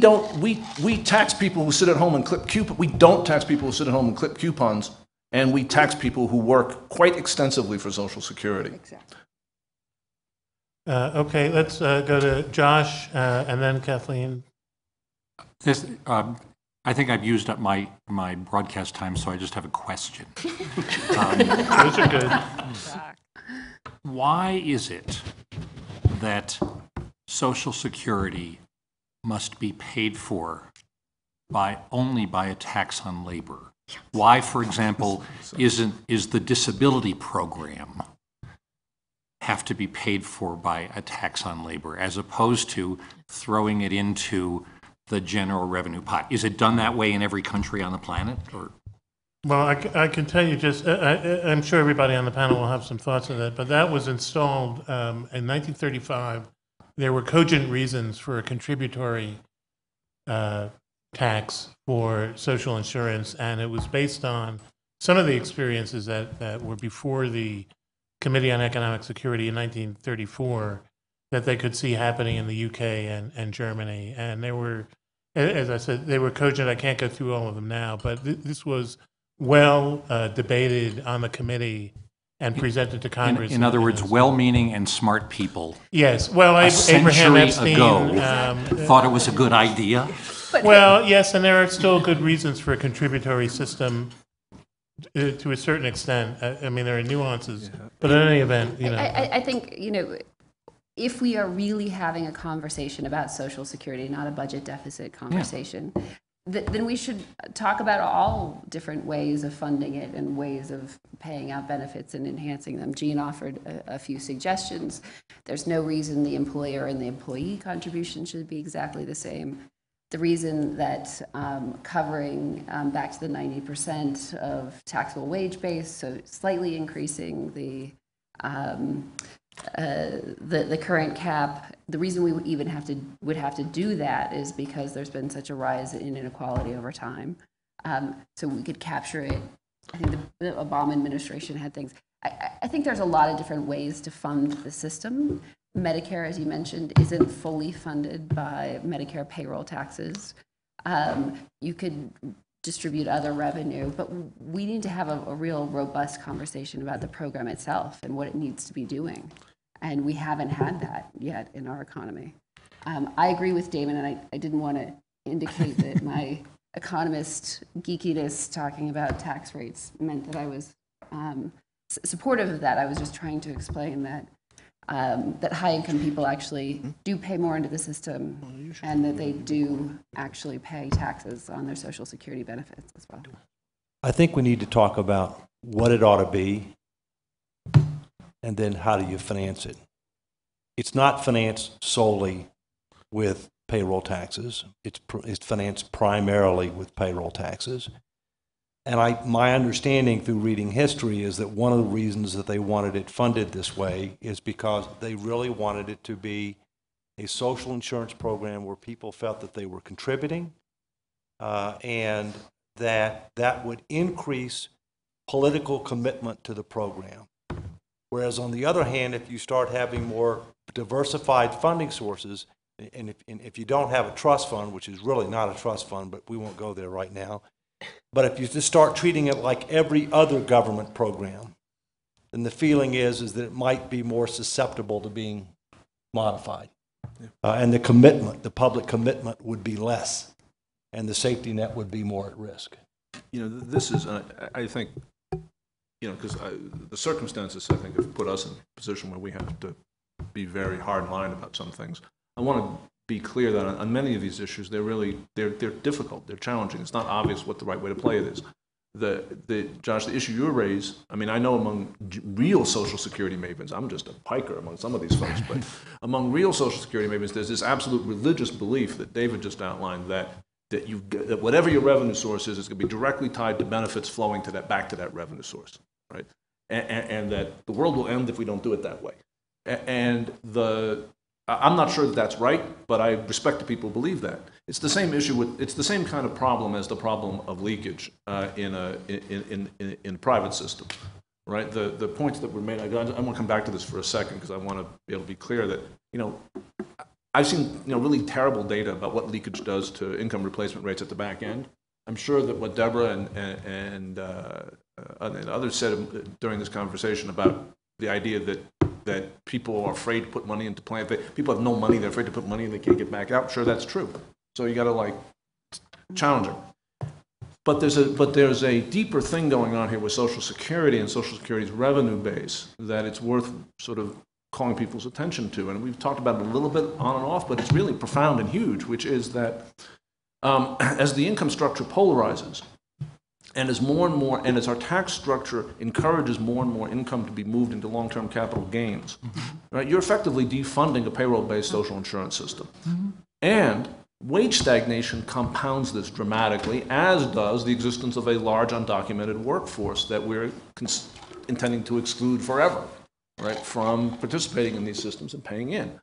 tax people who sit at home and clip coupons. We don't tax people who sit at home and clip coupons, and we tax people who work quite extensively for Social Security. Exactly. Okay, let's go to Josh and then Kathleen. I think I've used up my broadcast time, so I just have a question. Those are good. Why is it that Social Security must be paid for only by a tax on labor? Why, for example, is the disability program have to be paid for by a tax on labor, as opposed to throwing it into the general revenue pot? Is it done that way in every country on the planet? Or? Well, I can tell you just, I'm sure everybody on the panel will have some thoughts on that, but that was installed in 1935. There were cogent reasons for a contributory tax for social insurance, and it was based on some of the experiences that were before the Committee on Economic Security in 1934 that they could see happening in the UK and Germany. And they were, as I said, they were cogent. I can't go through all of them now, but this was well debated on the committee and presented to Congress. In other words, well-meaning and smart people. Yes. Well, a Abraham century Epstein ago thought it was a good idea. Well, yes, and there are still good reasons for a contributory system to a certain extent. I mean, there are nuances, but in any event, you know. I think, you know, if we are really having a conversation about Social Security, not a budget deficit conversation, then we should talk about all different ways of funding it and ways of paying out benefits and enhancing them. Jean offered a few suggestions. There's no reason the employer and the employee contribution should be exactly the same. The reason that covering back to the 90% of taxable wage base, so slightly increasing the current cap, the reason we would have to do that is because there's been such a rise in inequality over time. So we could capture it. I think the Obama administration had things. I think there's a lot of different ways to fund the system. Medicare, as you mentioned, isn't fully funded by Medicare payroll taxes. You could distribute other revenue, but we need to have a real robust conversation about the program itself and what it needs to be doing. And we haven't had that yet in our economy. I agree with Damon, and I didn't want to indicate that my economist geekiness talking about tax rates meant that I was supportive of that. I was just trying to explain that that high-income people actually do pay more into the system, and that they do actually pay taxes on their Social Security benefits as well. I think we need to talk about what it ought to be, and then how do you finance it. It's not financed solely with payroll taxes. It's financed primarily with payroll taxes. And my understanding through reading history is that one of the reasons that they wanted it funded this way is because they really wanted it to be a social insurance program where people felt that they were contributing and that would increase political commitment to the program. Whereas on the other hand, if you start having more diversified funding sources, and if you don't have a trust fund, which is really not a trust fund, but we won't go there right now, But if you just start treating it like every other government program, then the feeling is that it might be more susceptible to being modified. And the commitment, the public commitment would be less, and the safety net would be more at risk. This is, I think, because the circumstances, I think, have put us in a position where we have to be very hard-lined about some things. I want to be clear that on many of these issues, they're difficult, they're challenging. It's not obvious what the right way to play it is. Josh, the issue you raise, I mean, I know among real Social Security mavens, I'm just a piker among some of these folks, but among real Social Security mavens, there's this absolute religious belief that David just outlined that whatever your revenue source is going to be directly tied to benefits flowing back to that revenue source, right? And that the world will end if we don't do it that way. And I'm not sure that that's right, but I respect the people who believe that. It's the same issue it's the same kind of problem as the problem of leakage in a private system, right? The points that were made, I want to come back to this for a second because I want to be able to be clear that, I've seen, really terrible data about what leakage does to income replacement rates at the back end. I'm sure that what Deborah and others said during this conversation about the idea that people are afraid to put money into plans. People have no money, they're afraid to put money and they can't get back out. Sure, that's true. So you got to challenge it. But there's a deeper thing going on here with Social Security and Social Security's revenue base that it's worth sort of calling people's attention to. And we've talked about it a little bit on and off, but it's really profound and huge, which is that as the income structure polarizes, and as more and more, and as our tax structure encourages more and more income to be moved into long-term capital gains, right? You're effectively defunding a payroll-based social insurance system. And wage stagnation compounds this dramatically, as does the existence of a large undocumented workforce that we're intending to exclude forever, right, from participating in these systems and paying in.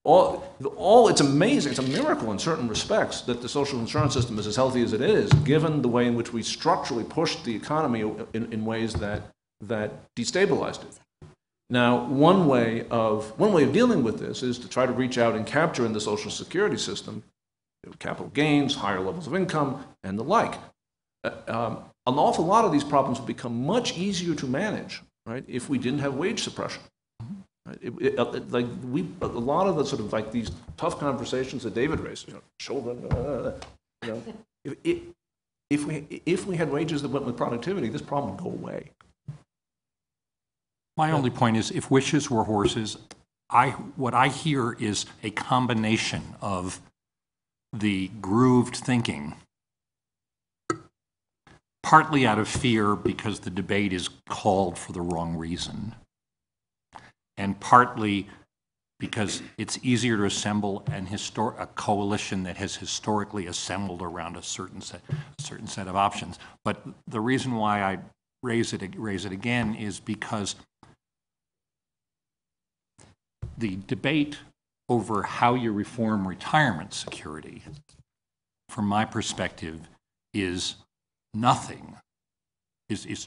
It's amazing, it's a miracle in certain respects that the social insurance system is as healthy as it is, given the way in which we structurally pushed the economy in ways that destabilized it. Now, one way of dealing with this is to try to reach out and capture in the Social Security system capital gains, higher levels of income, and the like. An awful lot of these problems would become much easier to manage, right, if we didn't have wage suppression. A lot of the sort of these tough conversations that David raised, children, if we had wages that went with productivity, this problem would go away. My only point is, if wishes were horses, what I hear is a combination of the grooved thinking, partly out of fear because the debate is called for the wrong reason, and partly because it's easier to assemble a coalition that has historically assembled around a certain set of options. But the reason why I raise it again is because the debate over how you reform retirement security, from my perspective, is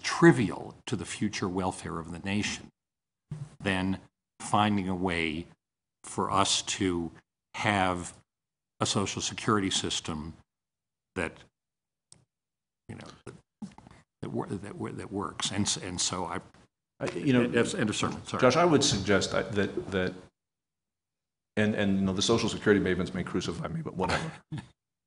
trivial to the future welfare of the nation than finding a way for us to have a Social Security system that works. And so end of sermon. Sorry. Josh, I would suggest that the Social Security mavens may crucify me, but whatever.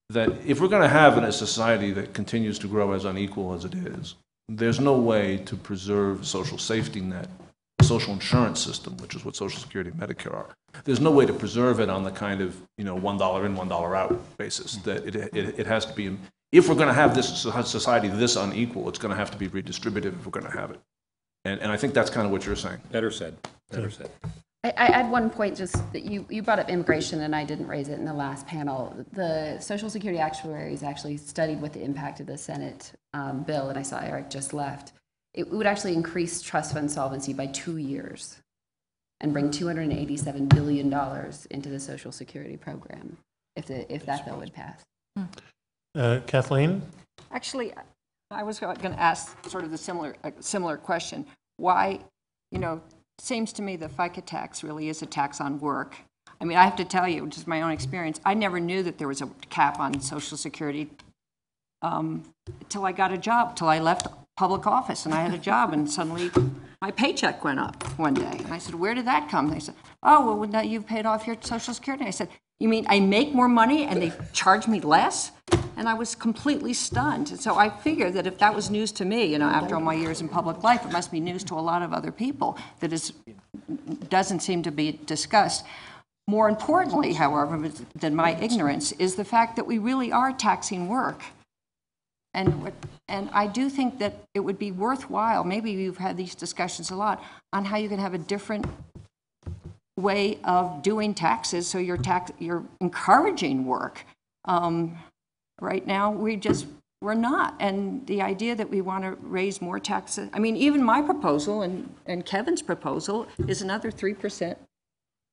That if we're going to have a society that continues to grow as unequal as it is, there's no way to preserve social safety net, social insurance system, which is what Social Security and Medicare are. There's no way to preserve it on the kind of $1 in, $1 out basis. That it has to be. If we're going to have this society this unequal, it's going to have to be redistributive if we're going to have it. And I think that's kind of what you're saying. Better said. Better said. I add one point, just that you brought up immigration, and I didn't raise it in the last panel. The Social Security actuaries actually studied what the impact of the Senate bill, and I saw Eric just left. It would actually increase trust fund solvency by 2 years and bring $287 billion into the Social Security program if that bill would pass. Kathleen? Actually, I was going to ask sort of a similar question. Why, seems to me the FICA tax really is a tax on work. I mean, I have to tell you, just my own experience, I never knew that there was a cap on Social Security till I got a job, till I left public office and I had a job, and suddenly my paycheck went up one day. And I said, where did that come? They said, oh, well, now you've paid off your Social Security. I said, you mean I make more money and they charge me less? And I was completely stunned. And so I figured that if that was news to me, after all my years in public life, it must be news to a lot of other people that doesn't seem to be discussed. More importantly, however, than my ignorance, is the fact that we really are taxing work. And I do think that it would be worthwhile, maybe you've had these discussions a lot, on how you can have a different way of doing taxes so you're encouraging work. Right now, we're not. And the idea that we want to raise more taxes, I mean, even my proposal and Kevin's proposal is another 3%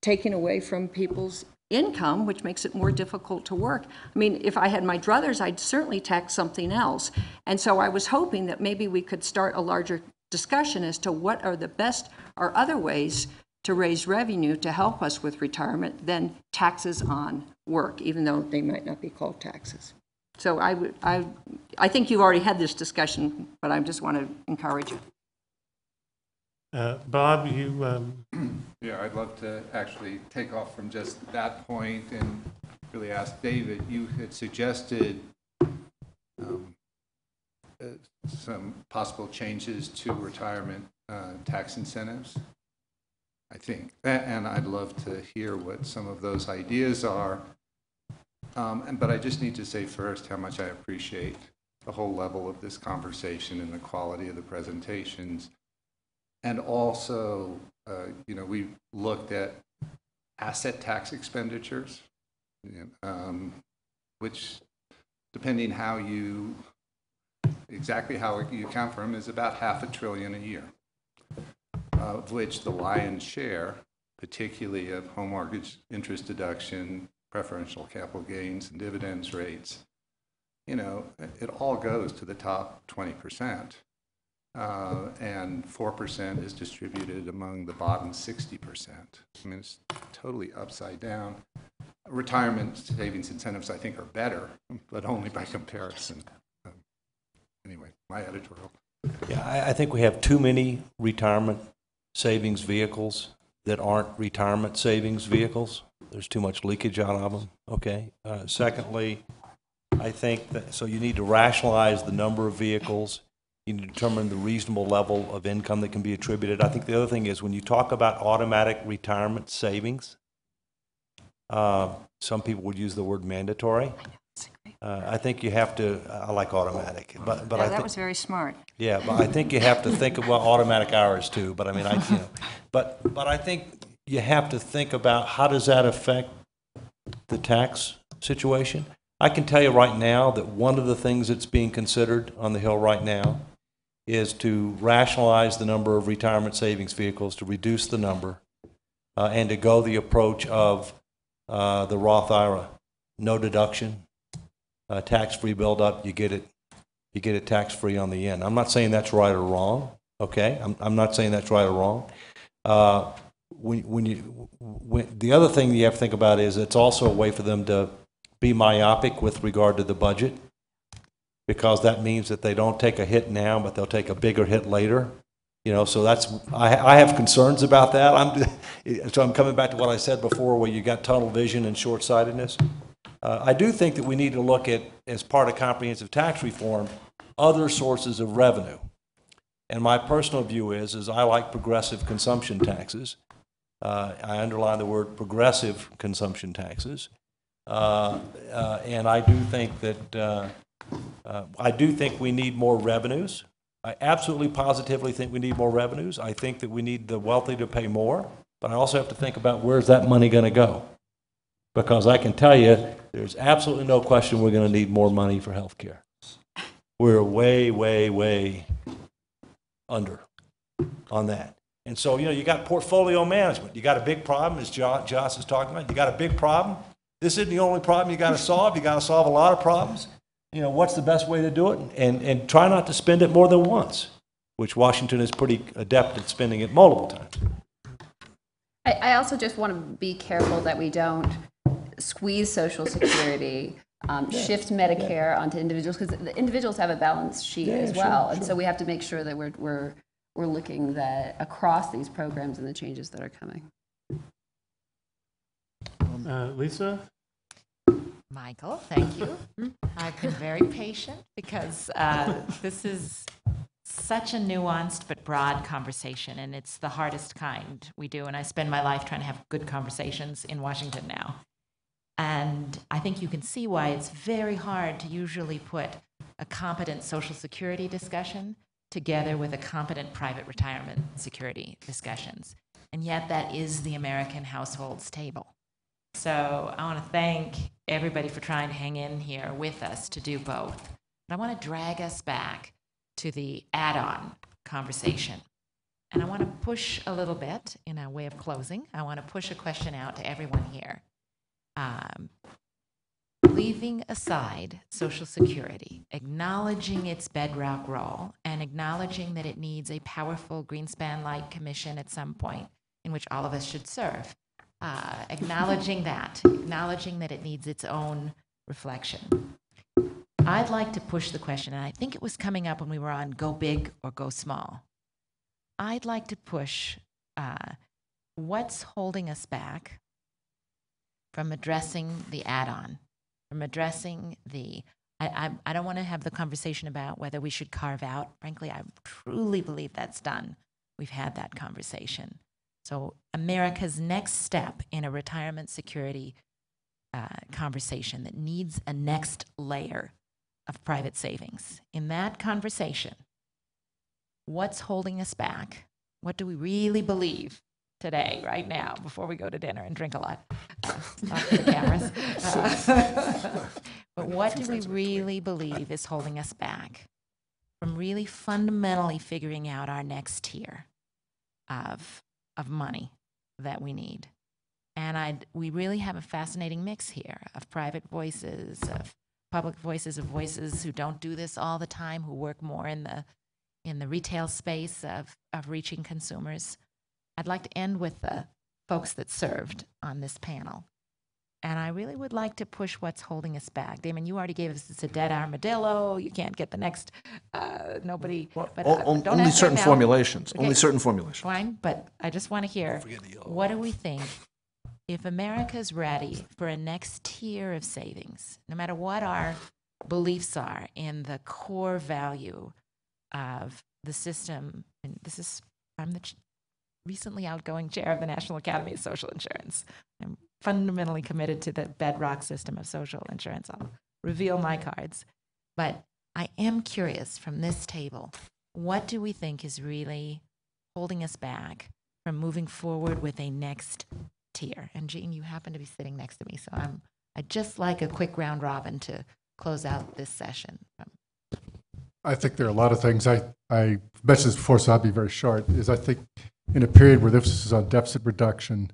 taken away from people's income, which makes it more difficult to work. I mean, if I had my druthers, I'd certainly tax something else. And so I was hoping that maybe we could start a larger discussion as to what are the best or other ways to raise revenue to help us with retirement than taxes on work, even though they might not be called taxes. So I think you've already had this discussion, but I just want to encourage it. Bob, you... Yeah, I'd love to actually take off from just that point and really ask David. You had suggested some possible changes to retirement tax incentives, I think. And I'd love to hear what some of those ideas are. But I just need to say first how much I appreciate the whole level of this conversation and the quality of the presentations. And also, we looked at asset tax expenditures, which, depending exactly how you account for them, is about $500 billion a year, of which the lion's share, particularly of home mortgage interest deduction, preferential capital gains, and dividends rates, it all goes to the top 20%. And 4% is distributed among the bottom 60%. I mean, it's totally upside down. Retirement savings incentives, I think, are better, but only by comparison. Anyway, my editorial. Yeah, I think we have too many retirement savings vehicles that aren't retirement savings vehicles. There's too much leakage out of them, okay? Secondly, I think that, so you need to rationalize the number of vehicles. You need to determine the reasonable level of income that can be attributed. I think the other thing is when you talk about automatic retirement savings, some people would use the word mandatory. I think you have to, I like automatic, but yeah, I think that was very smart. Yeah, but I think you have to think of, well, automatic hours too, but I mean, but I think you have to think about how does that affect the tax situation. I can tell you right now that one of the things that's being considered on the Hill right now is to rationalize the number of retirement savings vehicles, to reduce the number, and to go the approach of the Roth IRA, no deduction, tax-free build-up. You get it tax-free on the end. I'm not saying that's right or wrong. Okay, I'm not saying that's right or wrong. The other thing you have to think about is it's also a way for them to be myopic with regard to the budget, because that means that they don't take a hit now, but they'll take a bigger hit later. So that's, I have concerns about that. So I'm coming back to what I said before, where you got tunnel vision and short-sightedness. I do think that we need to look at, as part of comprehensive tax reform, other sources of revenue. And my personal view is I like progressive consumption taxes. I underline the word progressive consumption taxes. And I do think that we need more revenues. I absolutely positively think we need more revenues. I think that we need the wealthy to pay more, but I also have to think about where's that money going to go. Because I can tell you, there's absolutely no question we're going to need more money for health care. We're way, way, way under on that. And so, you got portfolio management. You got a big problem, as Joss is talking about. You got a big problem. This isn't the only problem you got to solve. You got to solve a lot of problems. What's the best way to do it? And try not to spend it more than once, which Washington is pretty adept at spending it multiple times. I also just want to be careful that we don't squeeze Social Security shift Medicare onto individuals, because the individuals have a balance sheet as well. And so we have to make sure that we're looking that across these programs and the changes that are coming. Lisa? Michael, thank you. I've been very patient because this is such a nuanced but broad conversation, and it's the hardest kind we do. And I spend my life trying to have good conversations in Washington now. And I think you can see why it's very hard to usually put a competent Social Security discussion together with a competent private retirement security discussions. And yet that is the American households table. So I want to thank everybody for trying to hang in here with us to do both. But I want to drag us back to the add-on conversation. And I want to push a little bit in a way of closing. I want to push a question out to everyone here. Leaving aside Social Security, acknowledging its bedrock role, and acknowledging that it needs a powerful Greenspan-like commission at some point in which all of us should serve. Acknowledging that it needs its own reflection. I'd like to push the question, and I think it was coming up when we were on Go Big or Go Small. I'd like to push what's holding us back from addressing the add-on, from addressing the, I don't want to have the conversation about whether we should carve out. Frankly, I truly believe that's done. We've had that conversation. So America's next step in a retirement security conversation that needs a next layer of private savings. In that conversation, what's holding us back? What do we really believe today, right now, before we go to dinner and drink a lot? Not for the cameras. But what do we really believe is holding us back from really fundamentally figuring out our next tier of money that we need? And we really have a fascinating mix here of private voices, of public voices, of voices who don't do this all the time, who work more in the retail space of reaching consumers. I'd like to end with the folks that served on this panel. And I really would like to push what's holding us back. Damon, you already gave us it's a dead armadillo. You can't get the next, nobody. But, don't only ask certain right now. formulations. Okay. Only certain formulations. Fine, but I just want to hear, what do we think? If America's ready for a next tier of savings, no matter what our beliefs are in the core value of the system, and I'm the recently outgoing chair of the National Academy of Social Insurance. I'm fundamentally committed to the bedrock system of social insurance. I'll reveal my cards. But I am curious from this table, what do we think is really holding us back from moving forward with a next tier? And Jean, you happen to be sitting next to me, so I'd just like a quick round robin to close out this session. I think there are a lot of things. I mentioned this before, so I'll be very short, is I think in a period where the emphasis is on deficit reduction,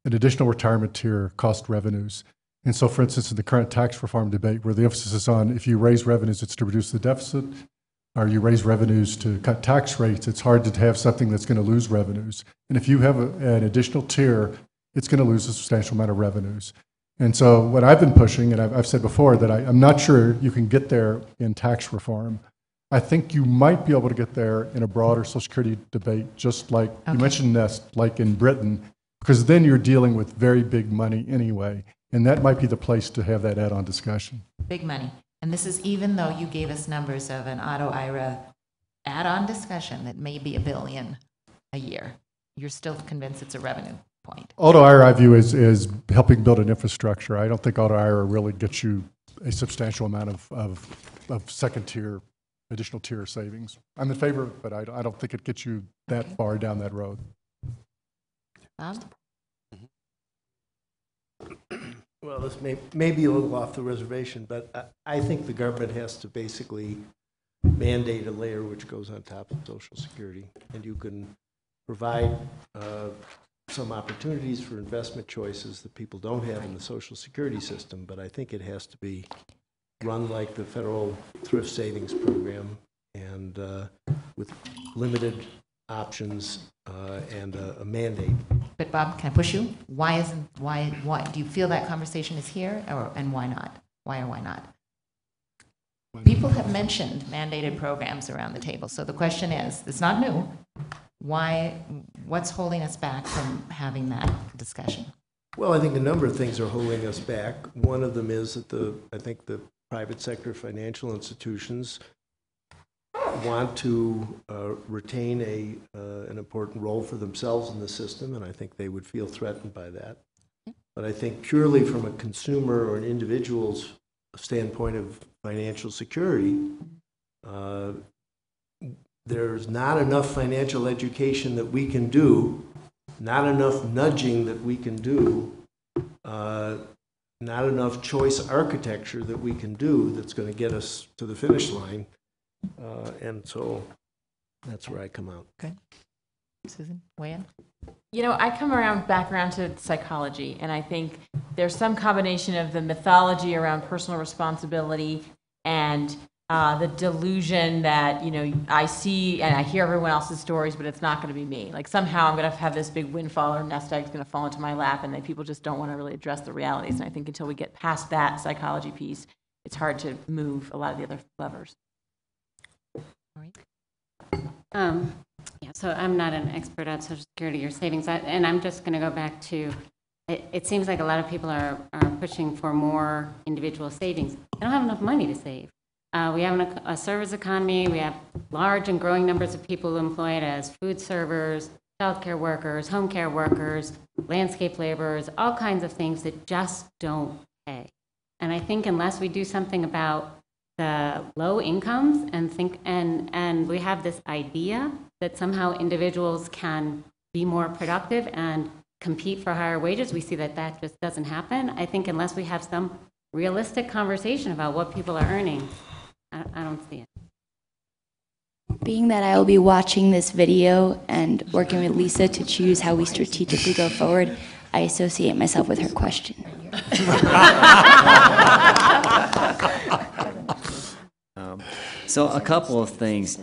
an additional retirement tier cost revenues. And so, for instance, in the current tax reform debate, where the emphasis is on if you raise revenues, it's to reduce the deficit, or you raise revenues to cut tax rates, it's hard to have something that's going to lose revenues. And if you have an additional tier, it's going to lose a substantial amount of revenues. And so what I've been pushing, and I've said before, that I'm not sure you can get there in tax reform. I think you might be able to get there in a broader Social Security debate, just like you mentioned Nest, like in Britain, because then you're dealing with very big money anyway, and that might be the place to have that add-on discussion. Big money. And this is even though you gave us numbers of an auto IRA add-on discussion that may be $1 billion a year. You're still convinced it's a revenue point. Auto IRA, I view, is helping build an infrastructure. I don't think auto IRA really gets you a substantial amount of second tier, additional tier savings. I'm in favor of it, but I don't think it gets you that far down that road. Bob? Well, this may be a little off the reservation, but I think the government has to basically mandate a layer which goes on top of Social Security, and you can provide some opportunities for investment choices that people don't have in the Social Security system, but I think it has to be run like the federal thrift savings program and with limited options and a mandate. But Bob, can I push you? Why do you feel that conversation is here, and why not? Why or why not? People have mentioned mandated programs around the table, so the question is, it's not new. Why, what's holding us back from having that discussion? Well, I think a number of things are holding us back. One of them is that I think the private sector financial institutions want to retain an important role for themselves in the system, and I think they would feel threatened by that. But I think purely from a consumer or an individual's standpoint of financial security, there's not enough financial education that we can do, not enough nudging that we can do, not enough choice architecture that we can do that's going to get us to the finish line. And so that's where I come out. Okay. Susan, weigh in? You know, I come back around to psychology, and I think there's some combination of the mythology around personal responsibility and the delusion that, you know, I see and I hear everyone else's stories, but it's not going to be me. Like somehow I'm going to have this big windfall or nest egg's going to fall into my lap, and then people just don't want to really address the realities. And I think until we get past that psychology piece, it's hard to move a lot of the other levers. Yeah, so I'm not an expert on Social Security or savings, and I'm just going to go back to, it seems like a lot of people are pushing for more individual savings. They don't have enough money to save. We have a service economy. We have large and growing numbers of people employed as food servers, childcare workers, home care workers, landscape laborers, all kinds of things that just don't pay. And I think unless we do something about the low incomes and we have this idea that somehow individuals can be more productive and compete for higher wages, we see that that just doesn't happen. I think unless we have some realistic conversation about what people are earning, I don't see it. Being that I will be watching this video and working with Lisa to choose how we strategically go forward, I associate myself with her question. So a couple of things.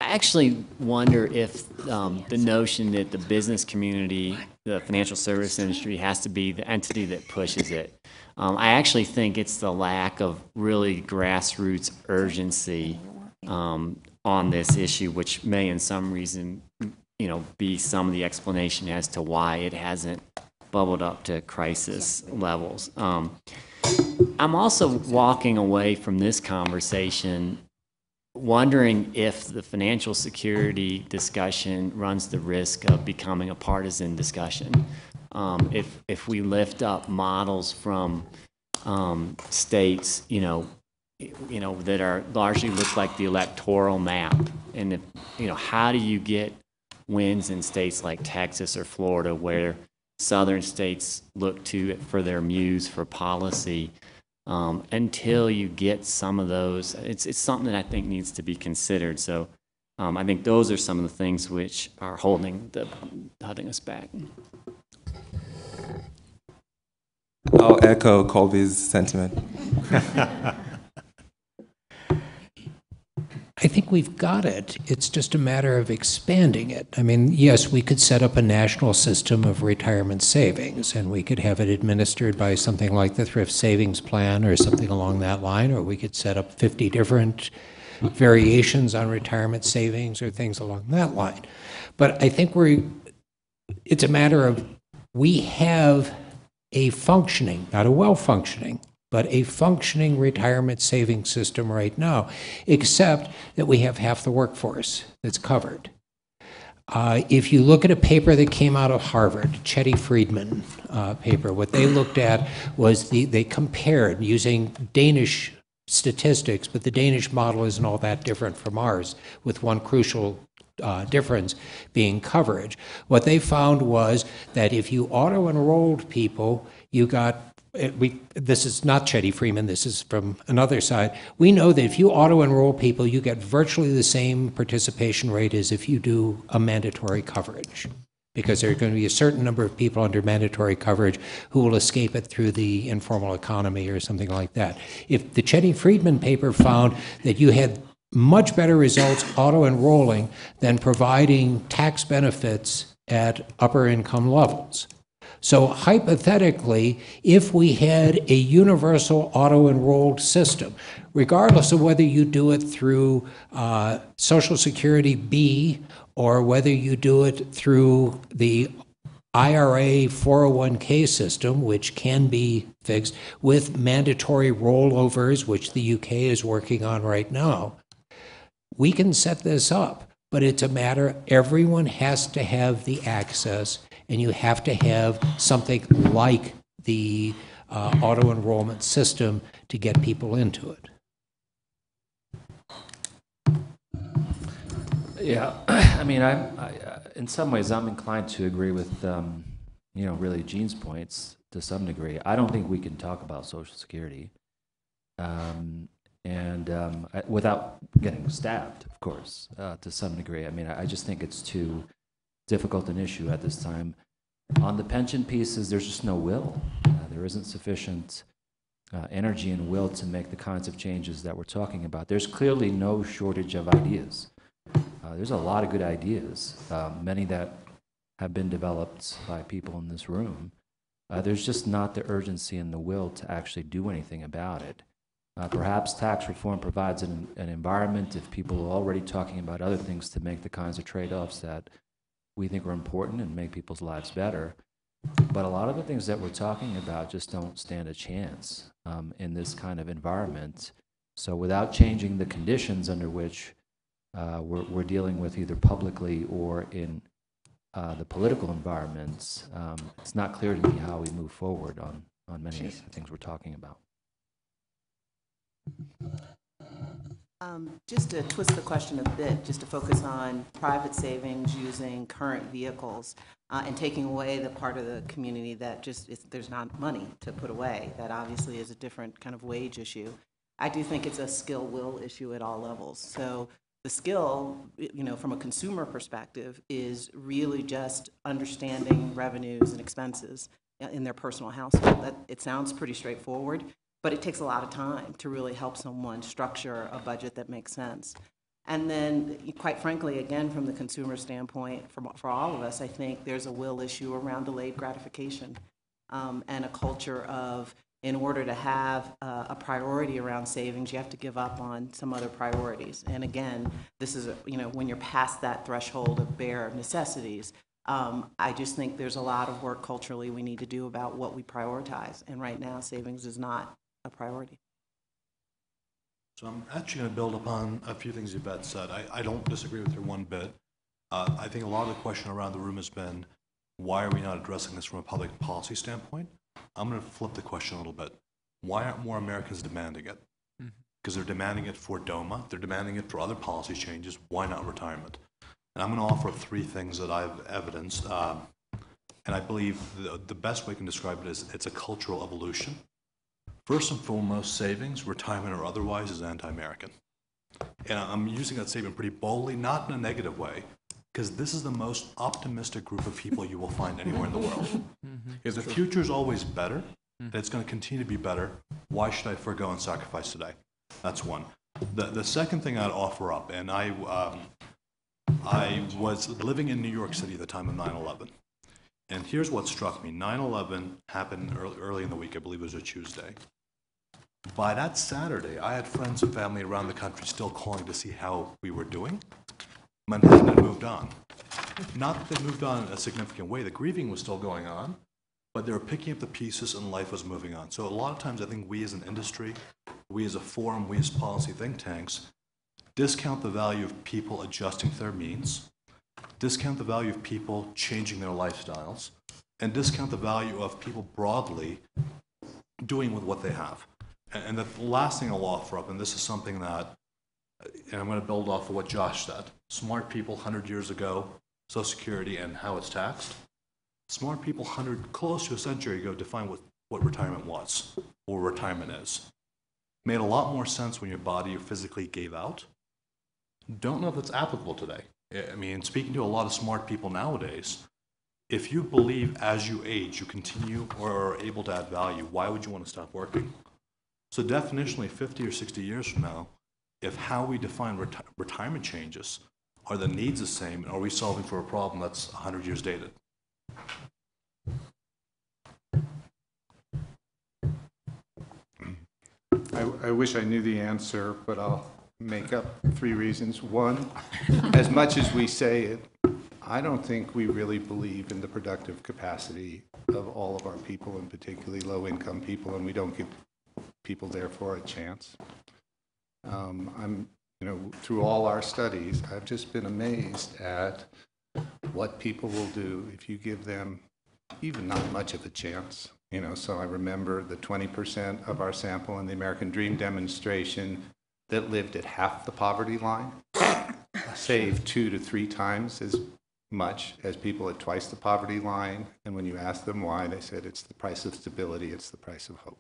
I actually wonder if the notion that the business community, the financial service industry, has to be the entity that pushes it. I actually think it's the lack of really grassroots urgency on this issue, which may in some reason, you know, be some of the explanation as to why it hasn't bubbled up to crisis levels. I'm also walking away from this conversation wondering if the financial security discussion runs the risk of becoming a partisan discussion. If we lift up models from states, you know, that are largely look like the electoral map, and if, you know, how do you get wins in states like Texas or Florida, where southern states look to it for their muse for policy? Until you get some of those, it's something that I think needs to be considered. So I think those are some of the things which are holding us back. I'll echo Colby's sentiment. I think we've got it. It's just a matter of expanding it. I mean, yes, we could set up a national system of retirement savings, and we could have it administered by something like the Thrift Savings Plan or something along that line, or we could set up 50 different variations on retirement savings or things along that line. But I think it's a matter of we have a functioning, not a well-functioning, but a functioning retirement savings system right now, except that we have half the workforce that's covered. If you look at a paper that came out of Harvard, Chetty Friedman paper, what they looked at was they compared using Danish statistics, but the Danish model isn't all that different from ours, with one crucial difference being coverage. What they found was that if you auto-enrolled people, you got this is not Chetty Freeman, this is from another side. We know that if you auto-enroll people, you get virtually the same participation rate as if you do a mandatory coverage, because there are going to be a certain number of people under mandatory coverage who will escape it through the informal economy or something like that. If the Chetty Friedman paper found that you had much better results auto-enrolling than providing tax benefits at upper income levels. So hypothetically, if we had a universal auto-enrolled system, regardless of whether you do it through Social Security B or whether you do it through the IRA 401k system, which can be fixed with mandatory rollovers, which the UK is working on right now, we can set this up. But it's a matter, everyone has to have the access, and you have to have something like the auto-enrollment system to get people into it. Yeah, I mean, in some ways, I'm inclined to agree with, really Gene's points to some degree. I don't think we can talk about Social Security, without getting stabbed, of course, to some degree. I mean, I just think it's too difficult an issue at this time. On the pension pieces, there's just no will. There isn't sufficient energy and will to make the kinds of changes that we're talking about. There's clearly no shortage of ideas. There's a lot of good ideas, many that have been developed by people in this room. There's just not the urgency and the will to actually do anything about it. Perhaps tax reform provides an environment if people are already talking about other things to make the kinds of trade-offs that we think are important and make people's lives better. But a lot of the things that we're talking about just don't stand a chance in this kind of environment. So without changing the conditions under which we're dealing with either publicly or in the political environments, it's not clear to me how we move forward on many of the things we're talking about. Just to twist the question a bit, just to focus on private savings using current vehicles and taking away the part of the community that there's not money to put away. That obviously is a different kind of wage issue. I do think it's a skill-will issue at all levels. So the skill, from a consumer perspective, is really just understanding revenues and expenses in their personal household. It sounds pretty straightforward, but it takes a lot of time to really help someone structure a budget that makes sense. And then, quite frankly, again, from the consumer standpoint, for all of us, I think there's a will issue around delayed gratification and a culture of, in order to have a priority around savings, you have to give up on some other priorities. And again, this is, when you're past that threshold of bare necessities, I just think there's a lot of work culturally we need to do about what we prioritize. And right now, savings is not a priority. So I'm actually going to build upon a few things Yvette said. I don't disagree with her one bit. I think a lot of the question around the room has been, why are we not addressing this from a public policy standpoint? I'm going to flip the question a little bit. Why aren't more Americans demanding it? Because they're demanding it for DOMA, they're demanding it for other policy changes. Why not retirement? And I'm going to offer up three things that I've evidenced. And I believe the best way I can describe it is it's a cultural evolution. First and foremost, savings, retirement or otherwise, is anti-American. And I'm using that statement pretty boldly, not in a negative way, because this is the most optimistic group of people you will find anywhere in the world. If the future is always better, that it's going to continue to be better, why should I forego and sacrifice today? That's one. The second thing I'd offer up, and I was living in New York City at the time of 9/11. And here's what struck me. 9/11 happened early in the week. I believe it was a Tuesday. By that Saturday, I had friends and family around the country still calling to see how we were doing. Manhattan had moved on. Not that they moved on in a significant way. The grieving was still going on, but they were picking up the pieces and life was moving on. So a lot of times I think we as an industry, we as a forum, we as policy think tanks, discount the value of people adjusting their means, discount the value of people changing their lifestyles, and discount the value of people broadly doing with what they have. And the last thing I'll offer up, and this is something that, and I'm going to build off of what Josh said, smart people 100 years ago, Social Security and how it's taxed. Smart people close to a century ago defined what retirement was, or retirement is. Made a lot more sense when your body physically gave out. Don't know if it's applicable today. I mean, speaking to a lot of smart people nowadays, if you believe as you age, you continue or are able to add value, why would you want to stop working? So definitionally, 50 or 60 years from now, if how we define retirement changes, are the needs the same, and are we solving for a problem that's 100 years dated? I wish I knew the answer, but I'll make up 3 reasons. One, as much as we say it, I don't think we really believe in the productive capacity of all of our people, and particularly low-income people, and we don't give people therefore a chance. Through all our studies, I've just been amazed at what people will do if you give them even not much of a chance. So I remember the 20% of our sample in the American Dream demonstration that lived at half the poverty line saved 2 to 3 times as much as people at twice the poverty line. And when you ask them why, they said it's the price of stability, it's the price of hope.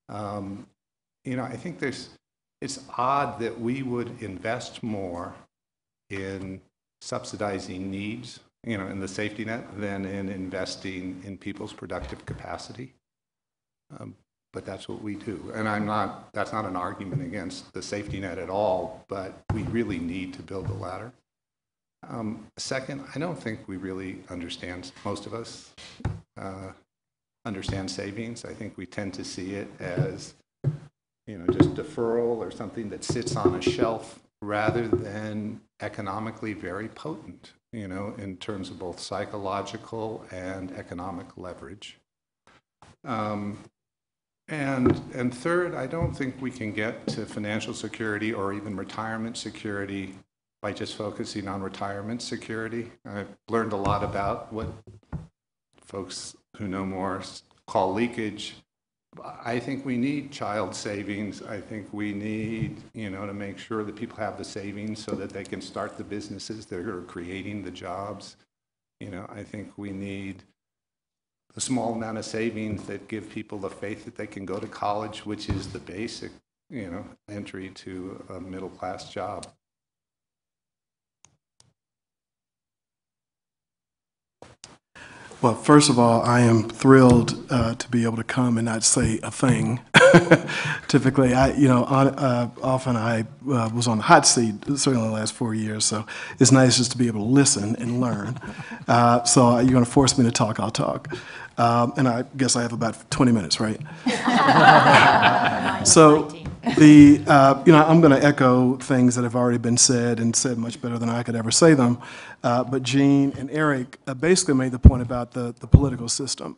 I think it's odd that we would invest more in subsidizing needs, in the safety net, than in investing in people's productive capacity. But that's what we do. And that's not an argument against the safety net at all, but we really need to build the ladder. Second, I don't think we really understand, most of us understand savings. I think we tend to see it as, just deferral or something that sits on a shelf rather than economically very potent, in terms of both psychological and economic leverage. And third, I don't think we can get to financial security or even retirement security by just focusing on retirement security. I've learned a lot about what folks who know more call leakage. I think we need child savings. I think we need, to make sure that people have the savings so that they can start the businesses that are creating the jobs. I think we need a small amount of savings that give people the faith that they can go to college, which is the basic, entry to a middle-class job. Well, first of all, I am thrilled to be able to come and not say a thing. Typically, often I was on the hot seat, certainly the last 4 years, so it's nice just to be able to listen and learn. So you're going to force me to talk, I'll talk. And I guess I have about 20 minutes, right? So I'm going to echo things that have already been said and said much better than I could ever say them. But Jean and Eric basically made the point about the political system.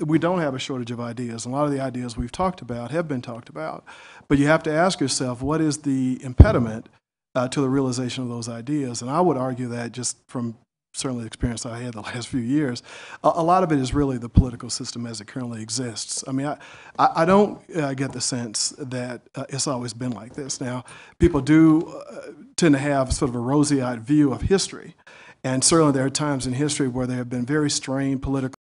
We don't have a shortage of ideas. A lot of the ideas we've talked about have been talked about. But you have to ask yourself, what is the impediment to the realization of those ideas? And I would argue that just from certainly the experience I had the last few years, a lot of it is really the political system as it currently exists. I mean, I don't get the sense that it's always been like this. Now, people do tend to have sort of a rosy-eyed view of history, and certainly there are times in history where there have been very strained political